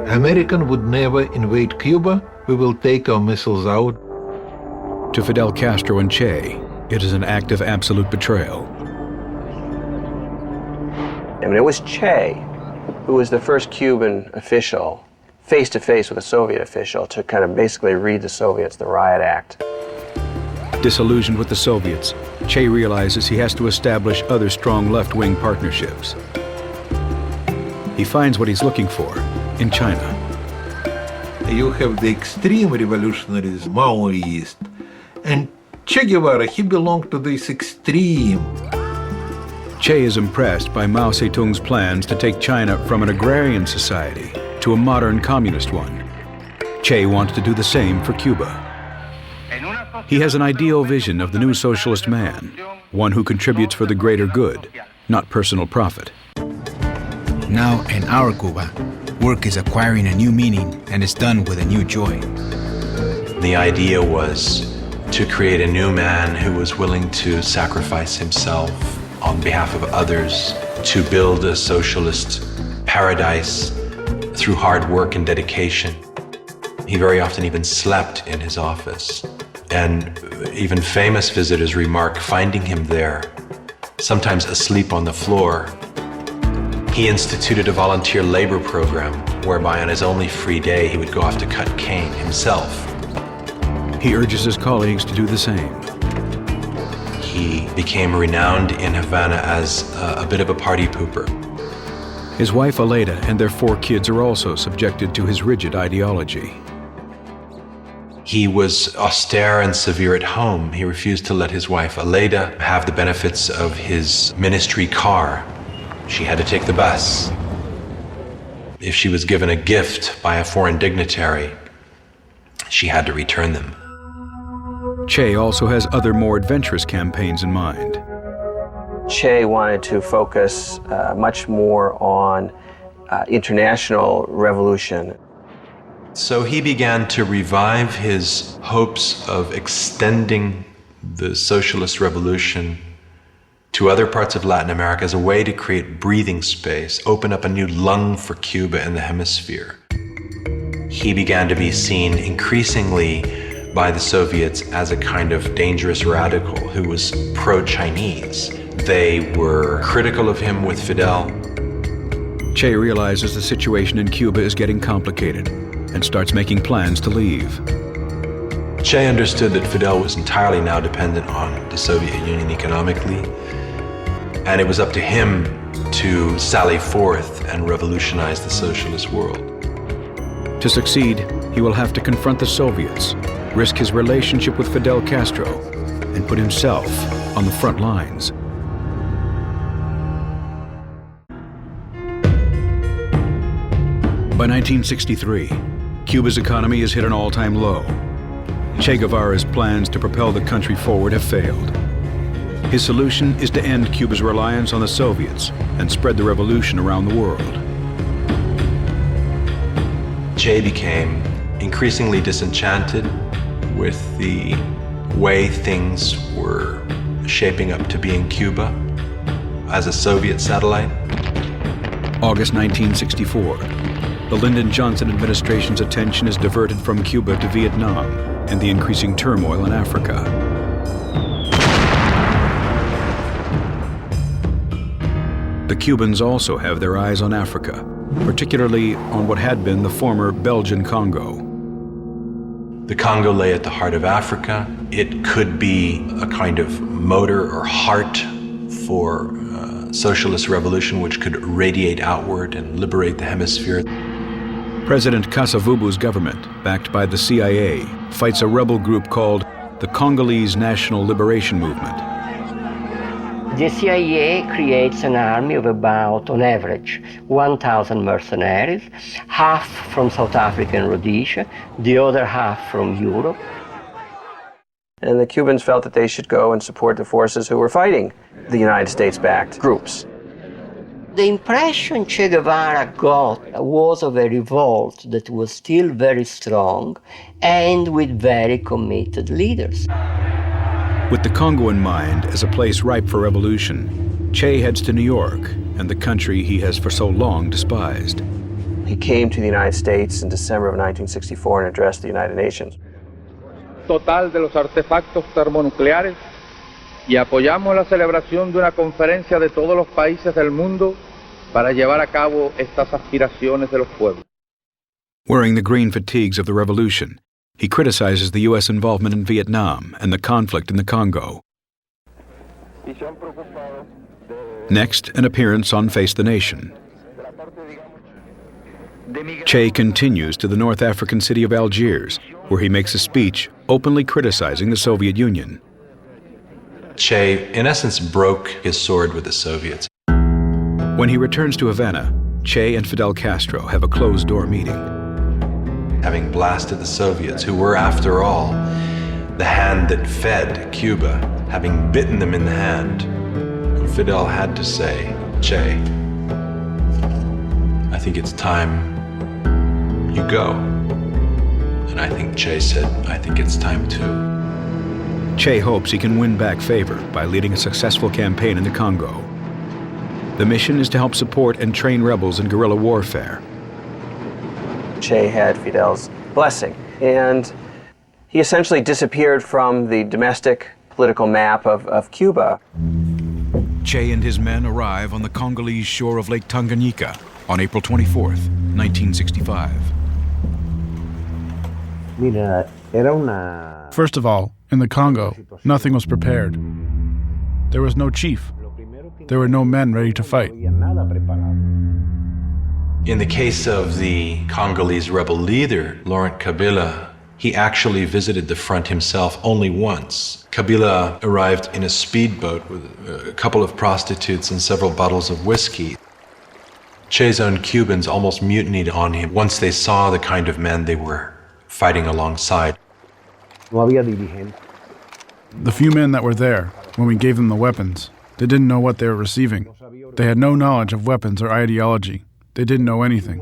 American would never invade Cuba. We will take our missiles out. To Fidel Castro and Che, it is an act of absolute betrayal. I mean, it was Che who was the first Cuban official face-to-face with a Soviet official to kind of basically read the Soviets the riot act. Disillusioned with the Soviets, Che realizes he has to establish other strong left-wing partnerships. He finds what he's looking for in China. You have the extreme revolutionaries, Maoist, and Che Guevara, he belonged to this extreme. Che is impressed by Mao Zedong's plans to take China from an agrarian society to a modern communist one. Che wants to do the same for Cuba. He has an ideal vision of the new socialist man, one who contributes for the greater good, not personal profit. Now, in our Cuba, work is acquiring a new meaning and is done with a new joy. The idea was to create a new man who was willing to sacrifice himself on behalf of others, to build a socialist paradise through hard work and dedication. He very often even slept in his office. And even famous visitors remark finding him there, sometimes asleep on the floor. He instituted a volunteer labor program whereby on his only free day he would go off to cut cane himself. He urges his colleagues to do the same. He became renowned in Havana as a bit of a party pooper. His wife Aleda and their 4 kids are also subjected to his rigid ideology. He was austere and severe at home. He refused to let his wife Aleda have the benefits of his ministry car. She had to take the bus. If she was given a gift by a foreign dignitary, she had to return them. Che also has other more adventurous campaigns in mind. Che wanted to focus much more on international revolution. So he began to revive his hopes of extending the socialist revolution to other parts of Latin America as a way to create breathing space, open up a new lung for Cuba in the hemisphere. He began to be seen increasingly by the Soviets as a kind of dangerous radical who was pro-Chinese. They were critical of him with Fidel. Che realizes the situation in Cuba is getting complicated and starts making plans to leave. Che understood that Fidel was entirely now dependent on the Soviet Union economically, and it was up to him to sally forth and revolutionize the socialist world. To succeed, he will have to confront the Soviets, risk his relationship with Fidel Castro, and put himself on the front lines. By 1963, Cuba's economy has hit an all-time low. Che Guevara's plans to propel the country forward have failed. His solution is to end Cuba's reliance on the Soviets and spread the revolution around the world. Che became increasingly disenchanted with the way things were shaping up to be in Cuba as a Soviet satellite. August 1964. The Lyndon Johnson administration's attention is diverted from Cuba to Vietnam and the increasing turmoil in Africa. The Cubans also have their eyes on Africa, particularly on what had been the former Belgian Congo. The Congo lay at the heart of Africa. It could be a kind of motor or heart for socialist revolution which could radiate outward and liberate the hemisphere. President Kasavubu's government, backed by the CIA, fights a rebel group called the Congolese National Liberation Movement. The CIA creates an army of about, on average, 1,000 mercenaries, half from South Africa and Rhodesia, the other half from Europe. And the Cubans felt that they should go and support the forces who were fighting the United States-backed groups. The impression Che Guevara got was of a revolt that was still very strong and with very committed leaders. With the Congo in mind as a place ripe for revolution, Che heads to New York and the country he has for so long despised. He came to the United States in December of 1964 and addressed the United Nations. Total de los artefactos termonucleares y apoyamos la celebración de una conferencia de todos los países del mundo para llevar a cabo estas aspiraciones de los pueblos. Wearing the green fatigues of the revolution, he criticizes the U.S. involvement in Vietnam and the conflict in the Congo. Next, an appearance on Face the Nation. Che continues to the North African city of Algiers, where he makes a speech openly criticizing the Soviet Union. Che, in essence, broke his sword with the Soviets. When he returns to Havana, Che and Fidel Castro have a closed-door meeting. Having blasted the Soviets, who were, after all, the hand that fed Cuba, having bitten them in the hand, Fidel had to say, Che, I think it's time you go. And I think Che said, I think it's time too. Che hopes he can win back favor by leading a successful campaign in the Congo. The mission is to help support and train rebels in guerrilla warfare. Che had Fidel's blessing, and he essentially disappeared from the domestic political map of Cuba. Che and his men arrive on the Congolese shore of Lake Tanganyika on April 24th, 1965. First of all, in the Congo, nothing was prepared. There was no chief. There were no men ready to fight. In the case of the Congolese rebel leader, Laurent Kabila, he actually visited the front himself only once. Kabila arrived in a speedboat with a couple of prostitutes and several bottles of whiskey. Che's own Cubans almost mutinied on him once they saw the kind of men they were fighting alongside. The few men that were there, when we gave them the weapons, they didn't know what they were receiving. They had no knowledge of weapons or ideology. They didn't know anything.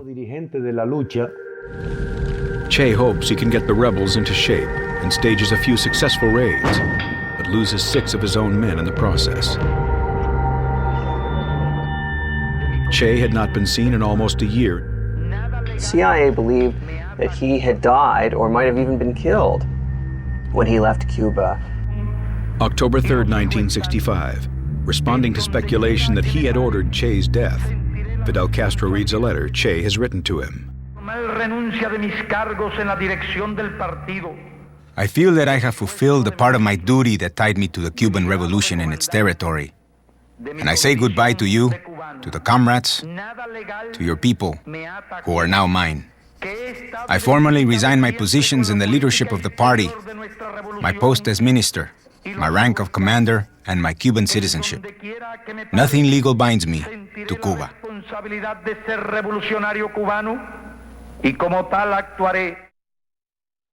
Che hopes he can get the rebels into shape and stages a few successful raids. But loses 6 of his own men in the process. Che had not been seen in almost a year. CIA believed that he had died or might have even been killed when he left Cuba. October 3, 1965, responding to speculation that he had ordered Che's death, Fidel Castro reads a letter Che has written to him. I feel that I have fulfilled the part of my duty that tied me to the Cuban Revolution and its territory. And I say goodbye to you, to the comrades, to your people, who are now mine. I formally resign my positions in the leadership of the party, my post as minister, my rank of commander, and my Cuban citizenship. Nothing legal binds me to Cuba.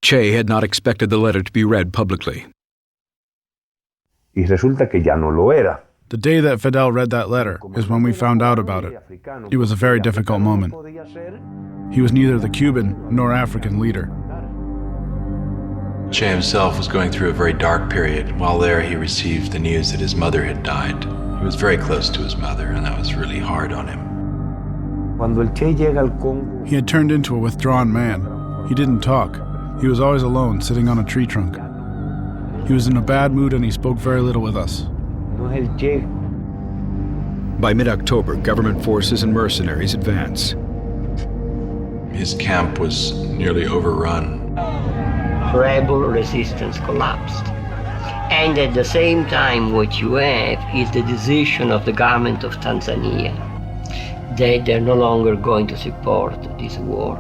Che had not expected the letter to be read publicly. Y resulta que ya no lo era. The day that Fidel read that letter is when we found out about it. It was a very difficult moment. He was neither the Cuban nor African leader. Che himself was going through a very dark period. While there, he received the news that his mother had died. He was very close to his mother, and that was really hard on him. He had turned into a withdrawn man. He didn't talk. He was always alone, sitting on a tree trunk. He was in a bad mood and he spoke very little with us. By mid-October, government forces and mercenaries advance. His camp was nearly overrun. Rebel resistance collapsed. And at the same time, what you have is the decision of the government of Tanzania that they're no longer going to support this war.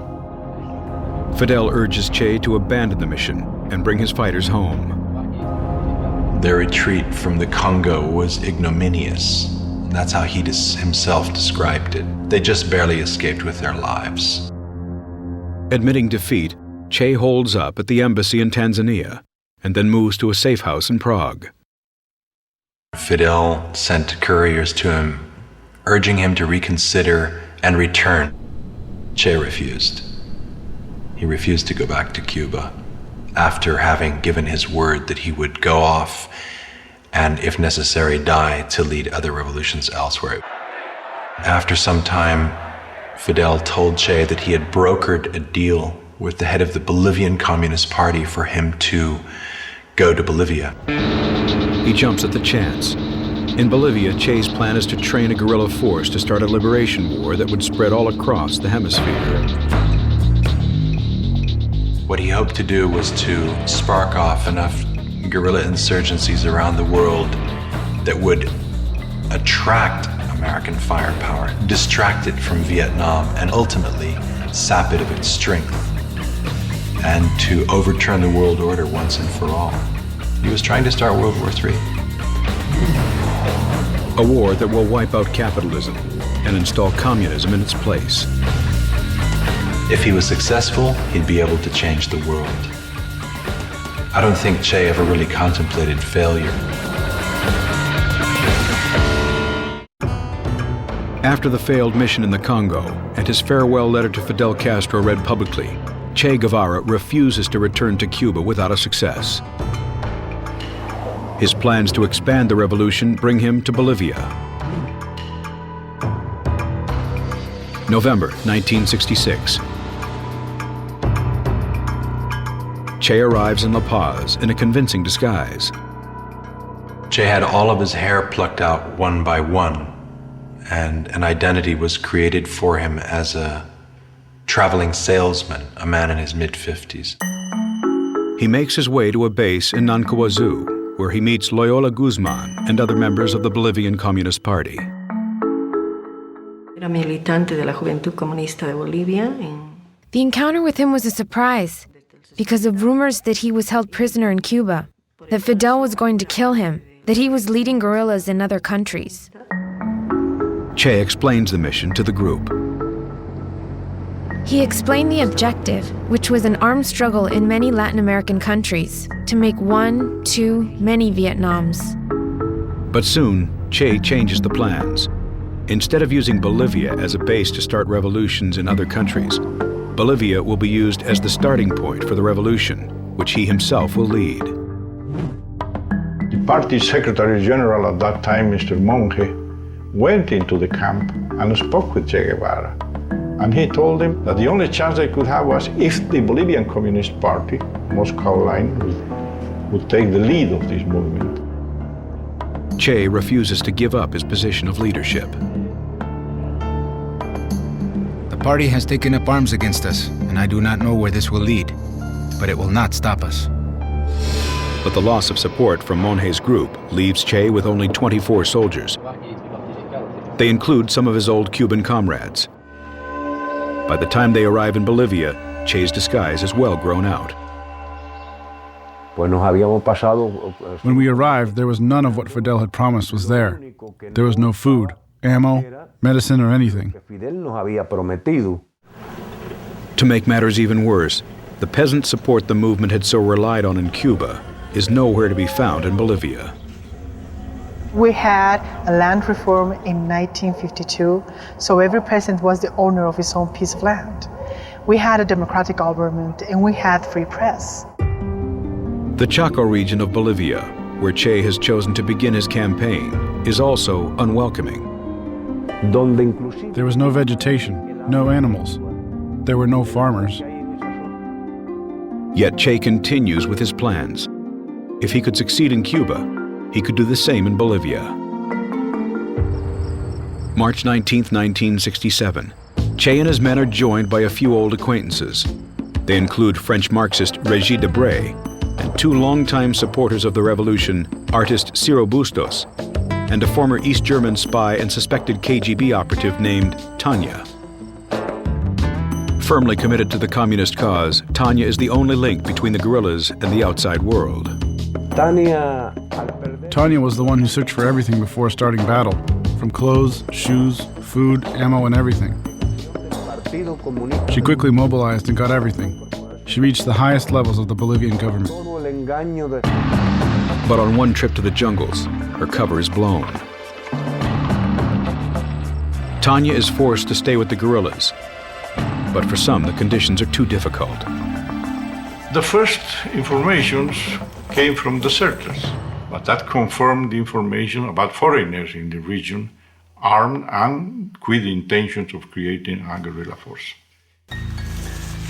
Fidel urges Che to abandon the mission and bring his fighters home. Their retreat from the Congo was ignominious. That's how he himself described it. They just barely escaped with their lives. Admitting defeat, Che holds up at the embassy in Tanzania and then moves to a safe house in Prague. Fidel sent couriers to him, urging him to reconsider and return. Che refused. He refused to go back to Cuba after having given his word that he would go off and, if necessary, die to lead other revolutions elsewhere. After some time, Fidel told Che that he had brokered a deal with the head of the Bolivian Communist Party for him to go to Bolivia. He jumps at the chance. In Bolivia, Che's plan is to train a guerrilla force to start a liberation war that would spread all across the hemisphere. What he hoped to do was to spark off enough guerrilla insurgencies around the world that would attract American firepower, distract it from Vietnam, and ultimately sap it of its strength, and to overturn the world order once and for all. He was trying to start World War III. A war that will wipe out capitalism and install communism in its place. If he was successful, he'd be able to change the world. I don't think Che ever really contemplated failure. After the failed mission in the Congo and his farewell letter to Fidel Castro read publicly, Che Guevara refuses to return to Cuba without a success. His plans to expand the revolution bring him to Bolivia. November 1966. Che arrives in La Paz in a convincing disguise. Che had all of his hair plucked out one by one, and an identity was created for him as a traveling salesman, a man in his mid-50s. He makes his way to a base in Nancuazú, where he meets Loyola Guzman and other members of the Bolivian Communist Party. The encounter with him was a surprise because of rumors that he was held prisoner in Cuba, that Fidel was going to kill him, that he was leading guerrillas in other countries. Che explains the mission to the group. He explained the objective, which was an armed struggle in many Latin American countries, to make one, two, many Vietnams. But soon, Che changes the plans. Instead of using Bolivia as a base to start revolutions in other countries, Bolivia will be used as the starting point for the revolution, which he himself will lead. party secretary general at that time, Mr. Monge, went into the camp and spoke with Che Guevara. And he told him that the only chance they could have was if the Bolivian Communist Party, Moscow line, would take the lead of this movement. Che refuses to give up his position of leadership. The party has taken up arms against us, and I do not know where this will lead, but it will not stop us. But the loss of support from Monge's group leaves Che with only 24 soldiers. They include some of his old Cuban comrades. By the time they arrive in Bolivia, Che's disguise is well grown out. When we arrived, there was none of what Fidel had promised was there. There was no food, ammo, medicine, or anything. To make matters even worse, the peasant support the movement had so relied on in Cuba is nowhere to be found in Bolivia. We had a land reform in 1952, so every peasant was the owner of his own piece of land. We had a democratic government and we had free press. The Chaco region of Bolivia, where Che has chosen to begin his campaign, is also unwelcoming. There was no vegetation, no animals. There were no farmers. Yet Che continues with his plans. If he could succeed in Cuba, he could do the same in Bolivia. March 19, 1967. Che and his men are joined by a few old acquaintances. They include French Marxist Régis Debray and two longtime supporters of the revolution, artist Ciro Bustos, and a former East German spy and suspected KGB operative named Tanya. Firmly committed to the communist cause, Tanya is the only link between the guerrillas and the outside world. Tanya was the one who searched for everything before starting battle, from clothes, shoes, food, ammo, and everything. She quickly mobilized and got everything. She reached the highest levels of the Bolivian government. But on one trip to the jungles, her cover is blown. Tanya is forced to stay with the guerrillas, but for some, the conditions are too difficult. The first informations came from deserters, but that confirmed the information about foreigners in the region, armed and with the intentions of creating a guerrilla force.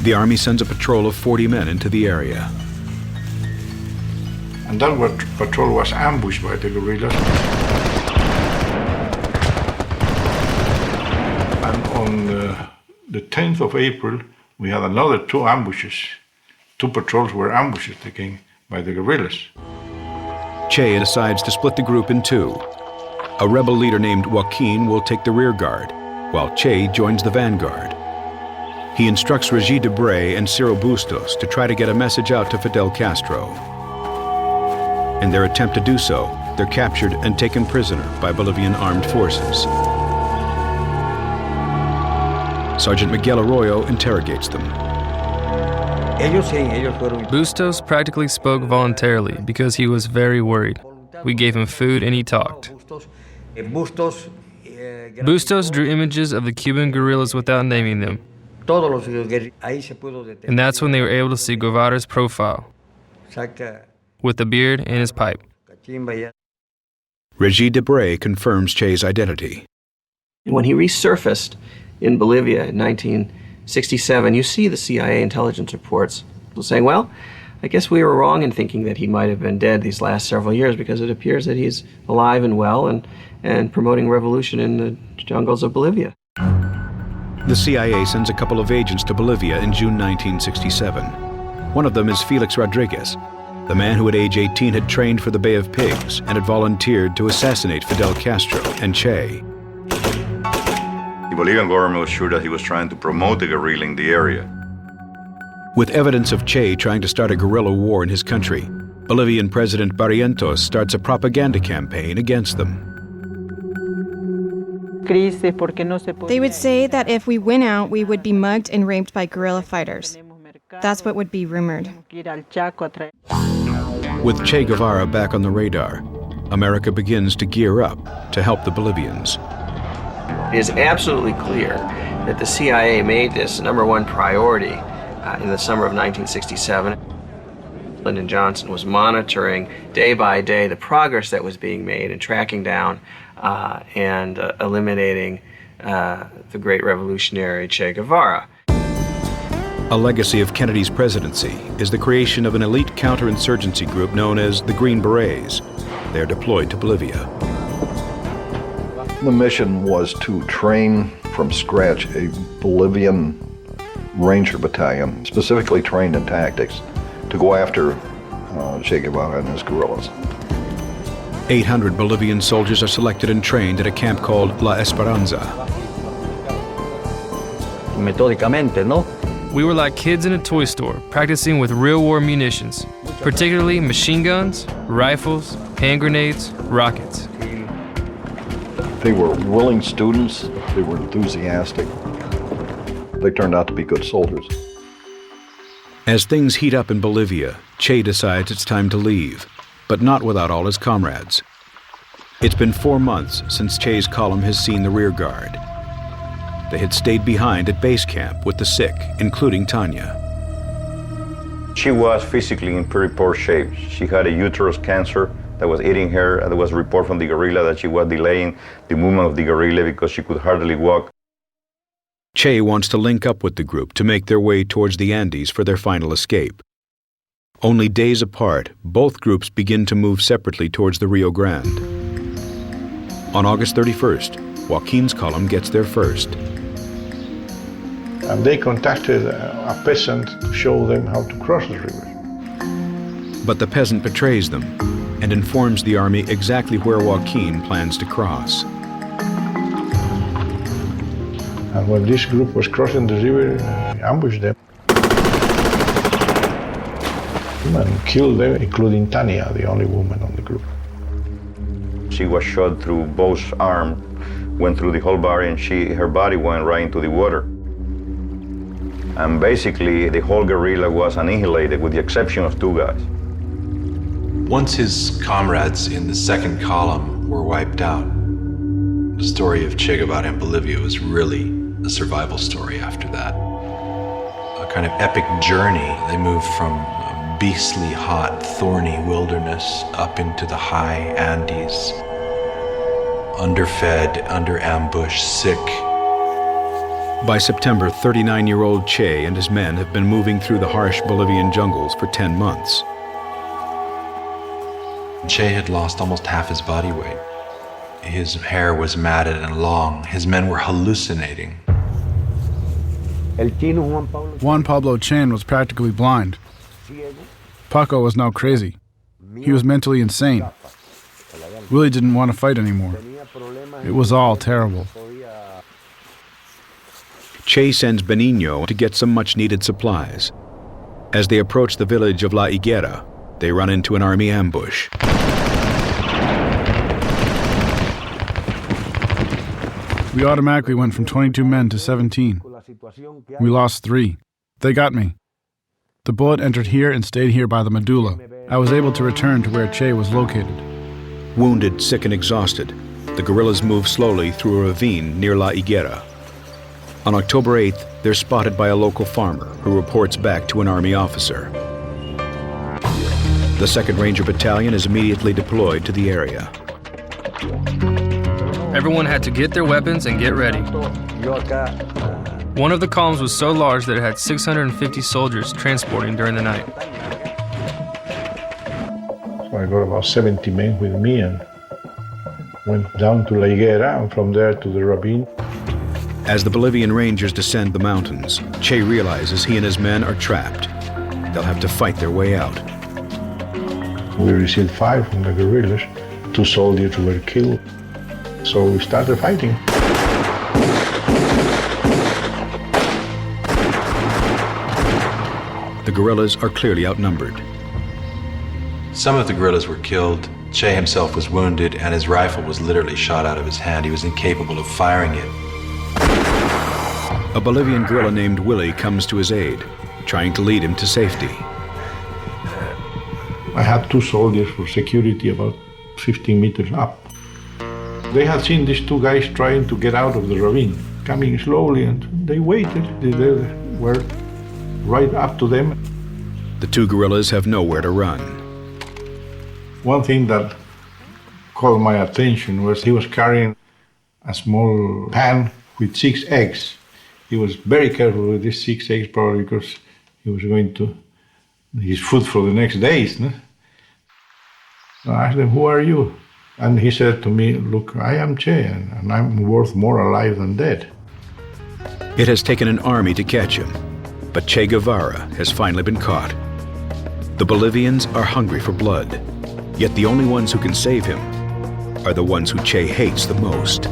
The army sends a patrol of 40 men into the area. And that patrol was ambushed by the guerrillas. And on the 10th of April, we had another two ambushes. Two patrols were ambushed again by the guerrillas. Che decides to split the group in two. A rebel leader named Joaquin will take the rear guard, while Che joins the vanguard. He instructs Régis Debray and Ciro Bustos to try to get a message out to Fidel Castro. In their attempt to do so, they're captured and taken prisoner by Bolivian armed forces. Sergeant Miguel Arroyo interrogates them. Bustos practically spoke voluntarily because he was very worried. We gave him food and he talked. Bustos drew images of the Cuban guerrillas without naming them. And that's when they were able to see Guevara's profile, with the beard and his pipe. Régis Debray confirms Che's identity. When he resurfaced in Bolivia in 1967, you see the CIA intelligence reports saying, well, I guess we were wrong in thinking that he might have been dead these last several years, because it appears that he's alive and well and promoting revolution in the jungles of Bolivia. The CIA sends a couple of agents to Bolivia in June 1967. One of them is Felix Rodriguez, the man who at age 18 had trained for the Bay of Pigs and had volunteered to assassinate Fidel Castro and Che. The Bolivian government was sure that he was trying to promote the guerrilla in the area. With evidence of Che trying to start a guerrilla war in his country, Bolivian President Barrientos starts a propaganda campaign against them. They would say that if we went out, we would be mugged and raped by guerrilla fighters. That's what would be rumored. With Che Guevara back on the radar, America begins to gear up to help the Bolivians. It is absolutely clear that the CIA made this number one priority in the summer of 1967. Lyndon Johnson was monitoring day by day the progress that was being made in tracking down and eliminating the great revolutionary Che Guevara. A legacy of Kennedy's presidency is the creation of an elite counterinsurgency group known as the Green Berets. They're deployed to Bolivia. The mission was to train from scratch a Bolivian Ranger battalion, specifically trained in tactics, to go after Che Guevara and his guerrillas. 800 Bolivian soldiers are selected and trained at a camp called La Esperanza. Metódicamente, ¿no? We were like kids in a toy store, practicing with real war munitions, particularly machine guns, rifles, hand grenades, rockets. They were willing students, they were enthusiastic. They turned out to be good soldiers. As things heat up in Bolivia, Che decides it's time to leave, but not without all his comrades. It's been 4 months since Che's column has seen the rear guard. They had stayed behind at base camp with the sick, including Tanya. She was physically in pretty poor shape. She had a uterus cancer that was eating her, and there was a report from the guerrilla that she was delaying the movement of the guerrilla because she could hardly walk. Che wants to link up with the group to make their way towards the Andes for their final escape. Only days apart, both groups begin to move separately towards the Rio Grande. On August 31st, Joaquin's column gets there first. And they contacted a peasant to show them how to cross the river. But the peasant betrays them and informs the army exactly where Joaquin plans to cross. And when this group was crossing the river, they ambushed them and killed them, including Tanya, the only woman on the group. She was shot through both arms, went through the whole body, and her body went right into the water. And basically, the whole guerrilla was annihilated with the exception of 2 guys. Once his comrades in the second column were wiped out, the story of Che Guevara in Bolivia was really a survival story after that. A kind of epic journey. They moved from a beastly hot, thorny wilderness up into the high Andes, underfed, under ambush, sick. By September, 39-year-old Che and his men have been moving through the harsh Bolivian jungles for 10 months. Che had lost almost half his body weight. His hair was matted and long. His men were hallucinating. Juan Pablo Chan was practically blind. Paco was now crazy. He was mentally insane. Willie didn't want to fight anymore. It was all terrible. Che sends Benigno to get some much-needed supplies. As they approach the village of La Higuera, they run into an army ambush. We automatically went from 22 men to 17. We lost 3. They got me. The bullet entered here and stayed here by the medulla. I was able to return to where Che was located. Wounded, sick, and exhausted, the guerrillas move slowly through a ravine near La Higuera. On October 8th, they're spotted by a local farmer who reports back to an army officer. The 2nd Ranger Battalion is immediately deployed to the area. Everyone had to get their weapons and get ready. One of the columns was so large that it had 650 soldiers transporting during the night. So I got about 70 men with me and went down to La Higuera and from there to the ravine. As the Bolivian Rangers descend the mountains, Che realizes he and his men are trapped. They'll have to fight their way out. We received 5 from the guerrillas. 2 soldiers were killed. So we started fighting. The guerrillas are clearly outnumbered. Some of the guerrillas were killed. Che himself was wounded, and his rifle was literally shot out of his hand. He was incapable of firing it. A Bolivian guerrilla named Willie comes to his aid, trying to lead him to safety. I had 2 soldiers for security about 15 meters up. They had seen these 2 guys trying to get out of the ravine, coming slowly, and they waited. They were right up to them. The two guerrillas have nowhere to run. One thing that caught my attention was he was carrying a small pan with 6 eggs. He was very careful with these 6 eggs, probably because he was going to his food for the next days. No? So I asked him, "Who are you?" And he said to me, "Look, I am Che, and I'm worth more alive than dead." It has taken an army to catch him, but Che Guevara has finally been caught. The Bolivians are hungry for blood, yet the only ones who can save him are the ones who Che hates the most.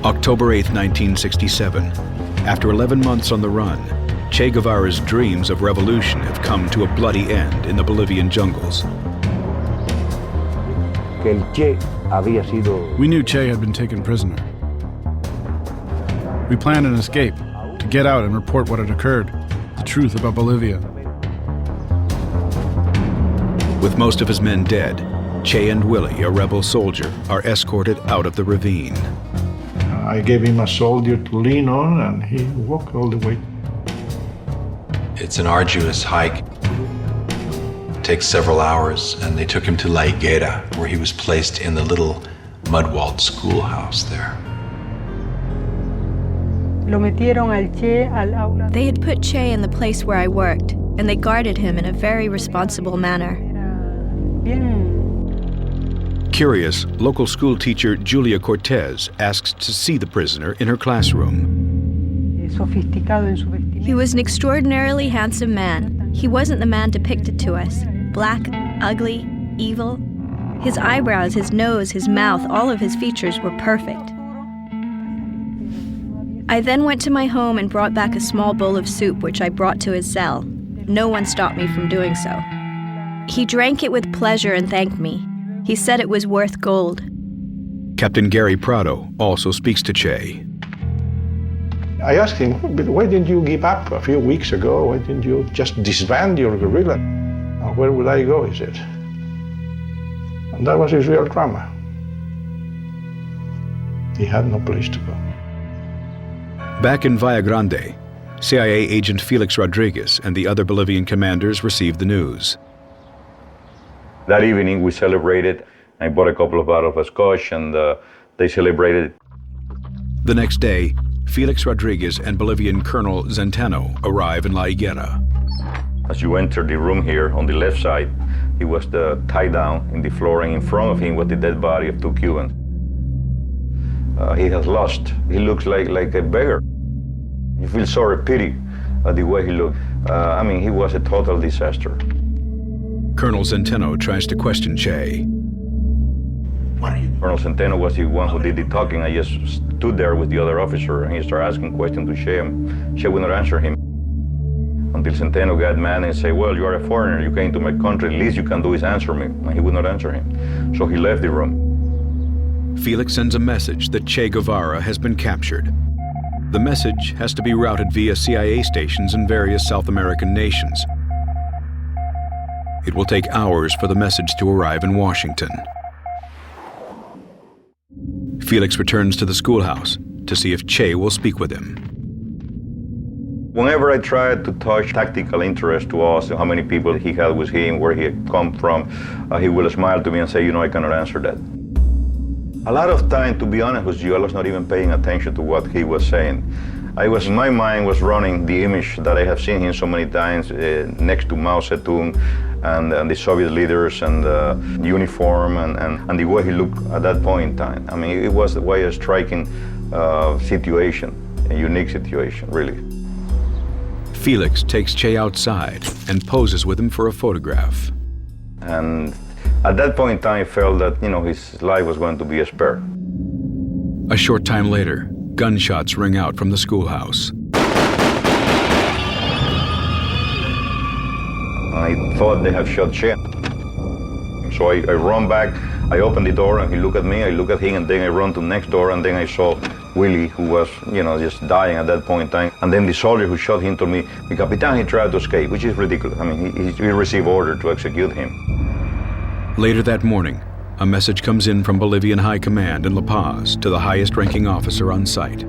October 8, 1967. After 11 months on the run, Che Guevara's dreams of revolution have come to a bloody end in the Bolivian jungles. We knew Che had been taken prisoner. We planned an escape to get out and report what had occurred, the truth about Bolivia. With most of his men dead, Che and Willie, a rebel soldier, are escorted out of the ravine. I gave him a soldier to lean on, and he walked all the way. It's an arduous hike. It takes several hours, and they took him to La Higuera, where he was placed in the little mud-walled schoolhouse there. They had put Che in the place where I worked, and they guarded him in a very responsible manner. Curious, local school teacher Julia Cortez asks to see the prisoner in her classroom. He was an extraordinarily handsome man. He wasn't the man depicted to us. Black, ugly, evil. His eyebrows, his nose, his mouth, all of his features were perfect. I then went to my home and brought back a small bowl of soup, which I brought to his cell. No one stopped me from doing so. He drank it with pleasure and thanked me. He said it was worth gold. Captain Gary Prado also speaks to Che. I asked him, "Why didn't you give up a few weeks ago? Why didn't you just disband your guerrilla?" "Where would I go?" he said. And that was his real drama. He had no place to go. Back in Valle Grande, CIA agent Felix Rodriguez and the other Bolivian commanders received the news. That evening we celebrated. I bought a couple of bottles of scotch and they celebrated. The next day, Felix Rodriguez and Bolivian Colonel Zenteno arrive in La Higuera. As you enter the room here on the left side, he was tied down in the floor, and in front of him was the dead body of 2 Cubans. He has lost. He looks like a beggar. You feel sorry, pity at the way he looked. He was a total disaster. Colonel Zenteno tries to question Che. Colonel Centeno was the one who did the talking. I just stood there with the other officer, and he started asking questions to Che, and Che would not answer him. Until Centeno got mad and said, "Well, you are a foreigner, you came to my country, least you can do is answer me." And he would not answer him. So he left the room. Felix sends a message that Che Guevara has been captured. The message has to be routed via CIA stations in various South American nations. It will take hours for the message to arrive in Washington. Felix returns to the schoolhouse to see if Che will speak with him. Whenever I tried to touch tactical interest to us, how many people he had with him, where he had come from, he will smile to me and say, "I cannot answer that." A lot of time, to be honest with you, I was not even paying attention to what he was saying. My mind was running the image that I have seen him so many times next to Mao Zedong and the Soviet leaders and the uniform and the way he looked at that point in time. It was quite a striking situation, a unique situation, really. Felix takes Che outside and poses with him for a photograph. And at that point in time, I felt that, his life was going to be spared. A short time later, gunshots ring out from the schoolhouse. I thought they had shot Che. So I run back, I open the door, and he looked at me, I look at him, and then I run to the next door, and then I saw Willie, who was, just dying at that point in time. And then the soldier who shot him told me, "Mi Capitan, he tried to escape," which is ridiculous. He received order to execute him. Later that morning, a message comes in from Bolivian High Command in La Paz to the highest-ranking officer on site.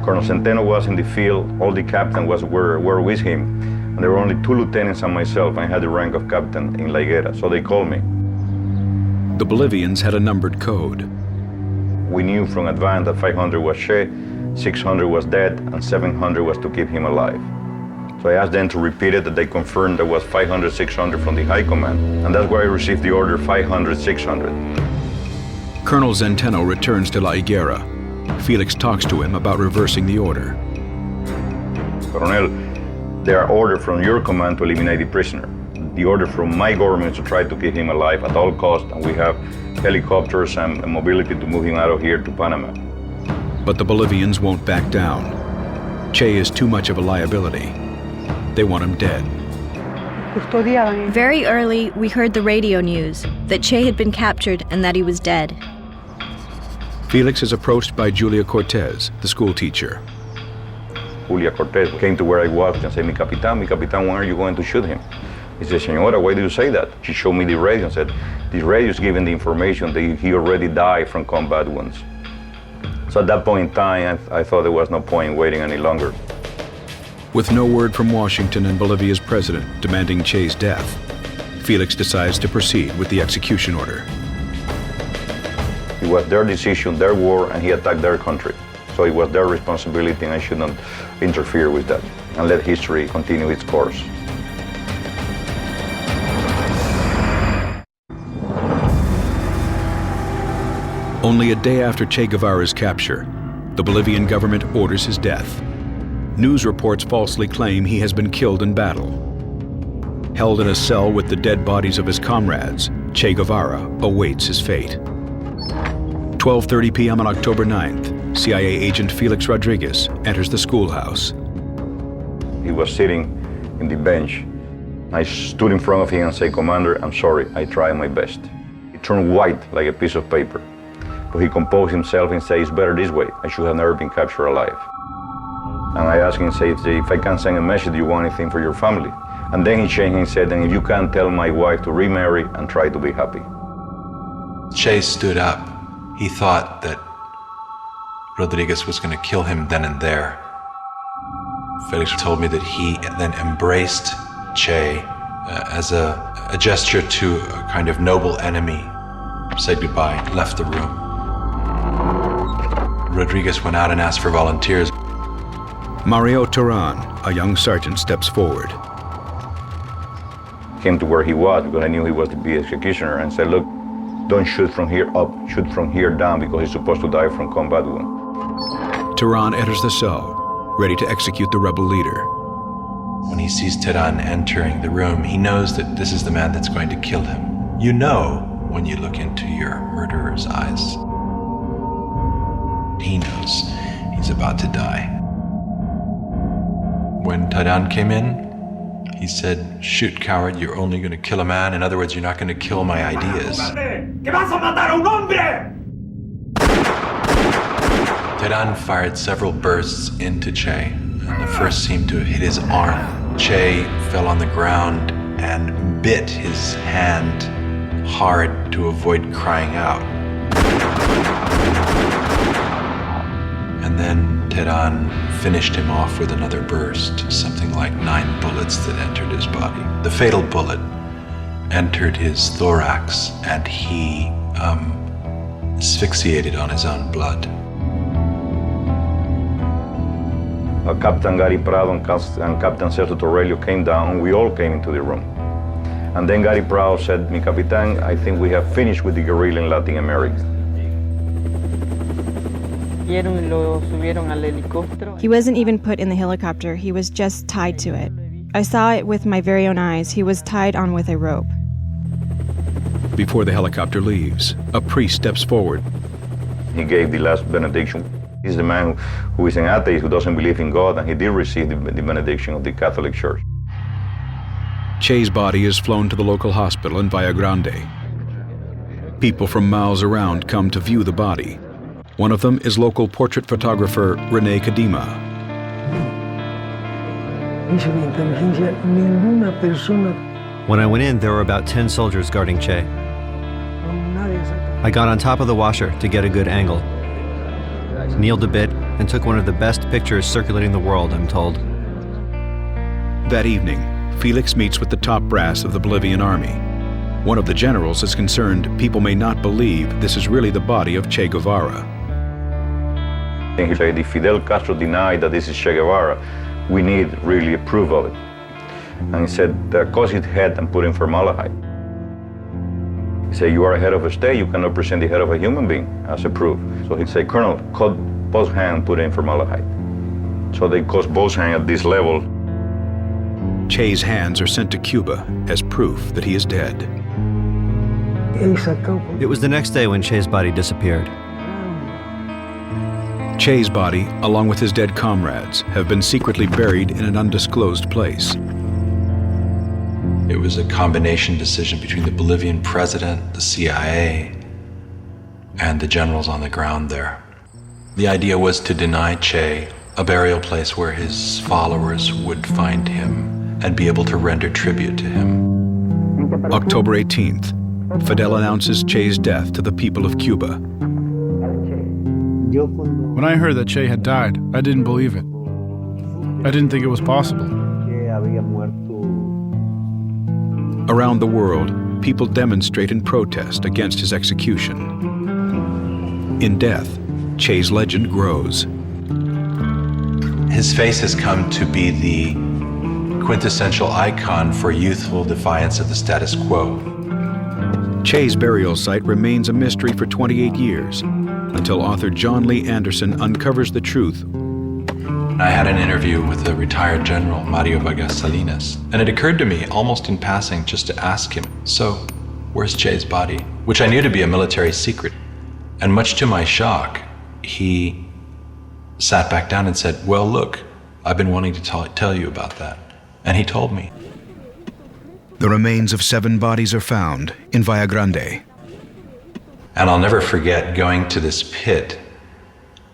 Colonel Centeno was in the field, all the captains were with him, and there were only 2 lieutenants and myself. I had the rank of captain in La Higuera, so they called me. The Bolivians had a numbered code. We knew from advance that 500 was Che, 600 was dead, and 700 was to keep him alive. So I asked them to repeat it, that they confirmed there was 500, 600 from the High Command, and that's why I received the order 500, 600. Colonel Centeno returns to La Higuera. Felix talks to him about reversing the order. Colonel, there are orders from your command to eliminate the prisoner. The order from my government is to try to keep him alive at all costs, and we have helicopters and mobility to move him out of here to Panama. But the Bolivians won't back down. Che is too much of a liability. They want him dead. Very early, we heard the radio news that Che had been captured and that he was dead. Felix is approached by Julia Cortez, the school teacher. Julia Cortez came to where I was and said, Mi Capitan, when are you going to shoot him? He said, Senora, why do you say that? She showed me the radio and said, the radio is giving the information that he already died from combat wounds. So at that point in time, I thought there was no point waiting any longer. With no word from Washington and Bolivia's president demanding Che's death, Felix decides to proceed with the execution order. It was their decision, their war, and he attacked their country. So it was their responsibility, and I should not interfere with that and let history continue its course. Only a day after Che Guevara's capture, the Bolivian government orders his death. News reports falsely claim he has been killed in battle. Held in a cell with the dead bodies of his comrades, Che Guevara awaits his fate. 12:30 p.m. on October 9th, CIA agent Felix Rodriguez enters the schoolhouse. He was sitting in the bench. I stood in front of him and said, Commander, I'm sorry, I tried my best. He turned white like a piece of paper. But he composed himself and said, it's better this way. I should have never been captured alive. And I asked him, if I can send a message, do you want anything for your family? And then he changed and said, and if you can, tell my wife to remarry and try to be happy. Che stood up. He thought that Rodriguez was going to kill him then and there. Felix told me that he then embraced Che as a gesture to a kind of noble enemy, said goodbye, left the room. Rodriguez went out and asked for volunteers. Mario Turan, a young sergeant, steps forward. Came to where he was because I knew he was to be executioner and said, look, don't shoot from here up, shoot from here down because he's supposed to die from combat wound. Turan enters the cell, ready to execute the rebel leader. When he sees Turan entering the room, he knows that this is the man that's going to kill him. You know when you look into your murderer's eyes. He knows he's about to die. When Turan came in, he said, shoot, coward, you're only going to kill a man. In other words, you're not going to kill my ideas. Turan fired several bursts into Che, and the first seemed to have hit his arm. Che fell on the ground and bit his hand hard to avoid crying out. And then Turan finished him off with another burst, something like 9 bullets that entered his body. The fatal bullet entered his thorax, and he asphyxiated on his own blood. Captain Gary Prado and Captain Sergio Torrelio came down, and we all came into the room. And then Gary Prado said, Mi Capitan, I think we have finished with the guerrilla in Latin America. He wasn't even put in the helicopter, he was just tied to it. I saw it with my very own eyes. He was tied on with a rope. Before the helicopter leaves, a priest steps forward. He gave the last benediction. He's the man who is an atheist, who doesn't believe in God, and he did receive the benediction of the Catholic Church. Che's body is flown to the local hospital in Valle Grande. People from miles around come to view the body. One of them is local portrait photographer Rene Kadima. When I went in, there were about 10 soldiers guarding Che. I got on top of the washer to get a good angle, kneeled a bit, and took one of the best pictures circulating the world, I'm told. That evening, Felix meets with the top brass of the Bolivian army. One of the generals is concerned people may not believe this is really the body of Che Guevara. And he said, if Fidel Castro denied that this is Che Guevara, we need really proof of it. And he said, cut his head and put in formaldehyde. He said, you are a head of a state, you cannot present the head of a human being as a proof. So he said, Colonel, cut both hands and put in formaldehyde. So they cut both hands at this level. Che's hands are sent to Cuba as proof that he is dead. It was the next day when Che's body disappeared. Che's body, along with his dead comrades, have been secretly buried in an undisclosed place. It was a combination decision between the Bolivian president, the CIA, and the generals on the ground there. The idea was to deny Che a burial place where his followers would find him and be able to render tribute to him. October 18th, Fidel announces Che's death to the people of Cuba. When I heard that Che had died, I didn't believe it. I didn't think it was possible. Around the world, people demonstrate in protest against his execution. In death, Che's legend grows. His face has come to be the quintessential icon for youthful defiance of the status quo. Che's burial site remains a mystery for 28 years, until author John Lee Anderson uncovers the truth. I had an interview with the retired general, Mario Vargas Salinas, and it occurred to me, almost in passing, just to ask him, so, where's Che's body? Which I knew to be a military secret. And much to my shock, he sat back down and said, well, look, I've been wanting to tell you about that. And he told me. The remains of 7 bodies are found in Valle Grande. And I'll never forget going to this pit,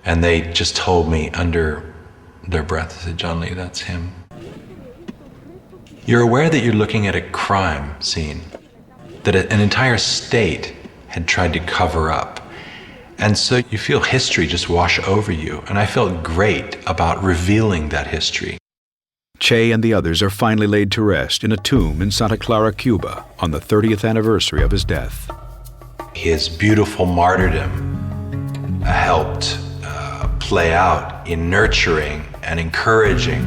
and they just told me under their breath, they said, John Lee, that's him. You're aware that you're looking at a crime scene that an entire state had tried to cover up. And so you feel history just wash over you. And I felt great about revealing that history. Che and the others are finally laid to rest in a tomb in Santa Clara, Cuba, on the 30th anniversary of his death. His beautiful martyrdom helped play out in nurturing and encouraging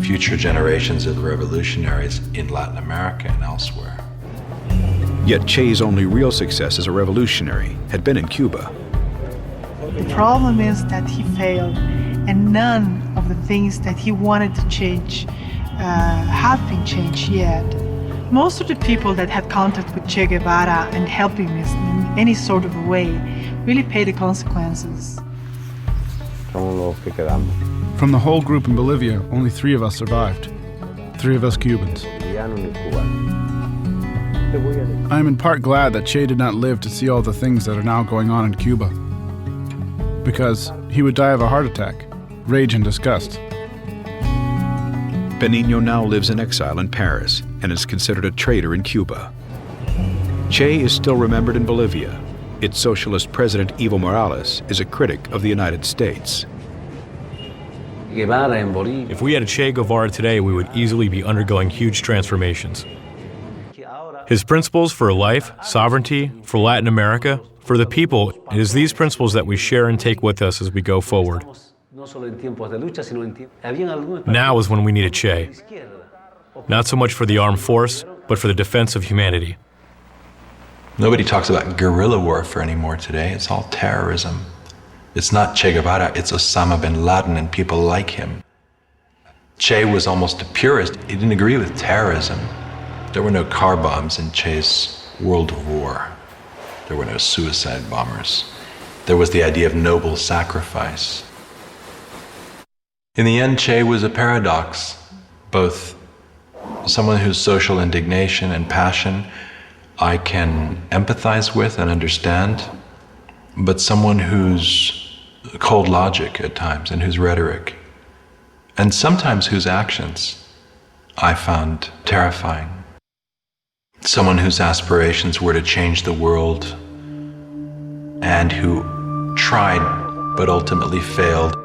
future generations of revolutionaries in Latin America and elsewhere. Yet Che's only real success as a revolutionary had been in Cuba. The problem is that he failed, and none of the things that he wanted to change have been changed yet. Most of the people that had contact with Che Guevara and helped him in any sort of a way really paid the consequences. From the whole group in Bolivia, only 3 of us survived. 3 of us Cubans. I am in part glad that Che did not live to see all the things that are now going on in Cuba, because he would die of a heart attack, rage and disgust. Benigno now lives in exile in Paris and is considered a traitor in Cuba. Che is still remembered in Bolivia. Its socialist president, Evo Morales, is a critic of the United States. If we had a Che Guevara today, we would easily be undergoing huge transformations. His principles for life, sovereignty, for Latin America, for the people, it is these principles that we share and take with us as we go forward. Now is when we need a Che. Not so much for the armed force, but for the defense of humanity. Nobody talks about guerrilla warfare anymore today. It's all terrorism. It's not Che Guevara, it's Osama bin Laden and people like him. Che was almost a purist. He didn't agree with terrorism. There were no car bombs in Che's world of war. There were no suicide bombers. There was the idea of noble sacrifice. In the end, Che was a paradox, both someone whose social indignation and passion I can empathize with and understand, but someone whose cold logic at times and whose rhetoric, and sometimes whose actions, I found terrifying. Someone whose aspirations were to change the world and who tried but ultimately failed.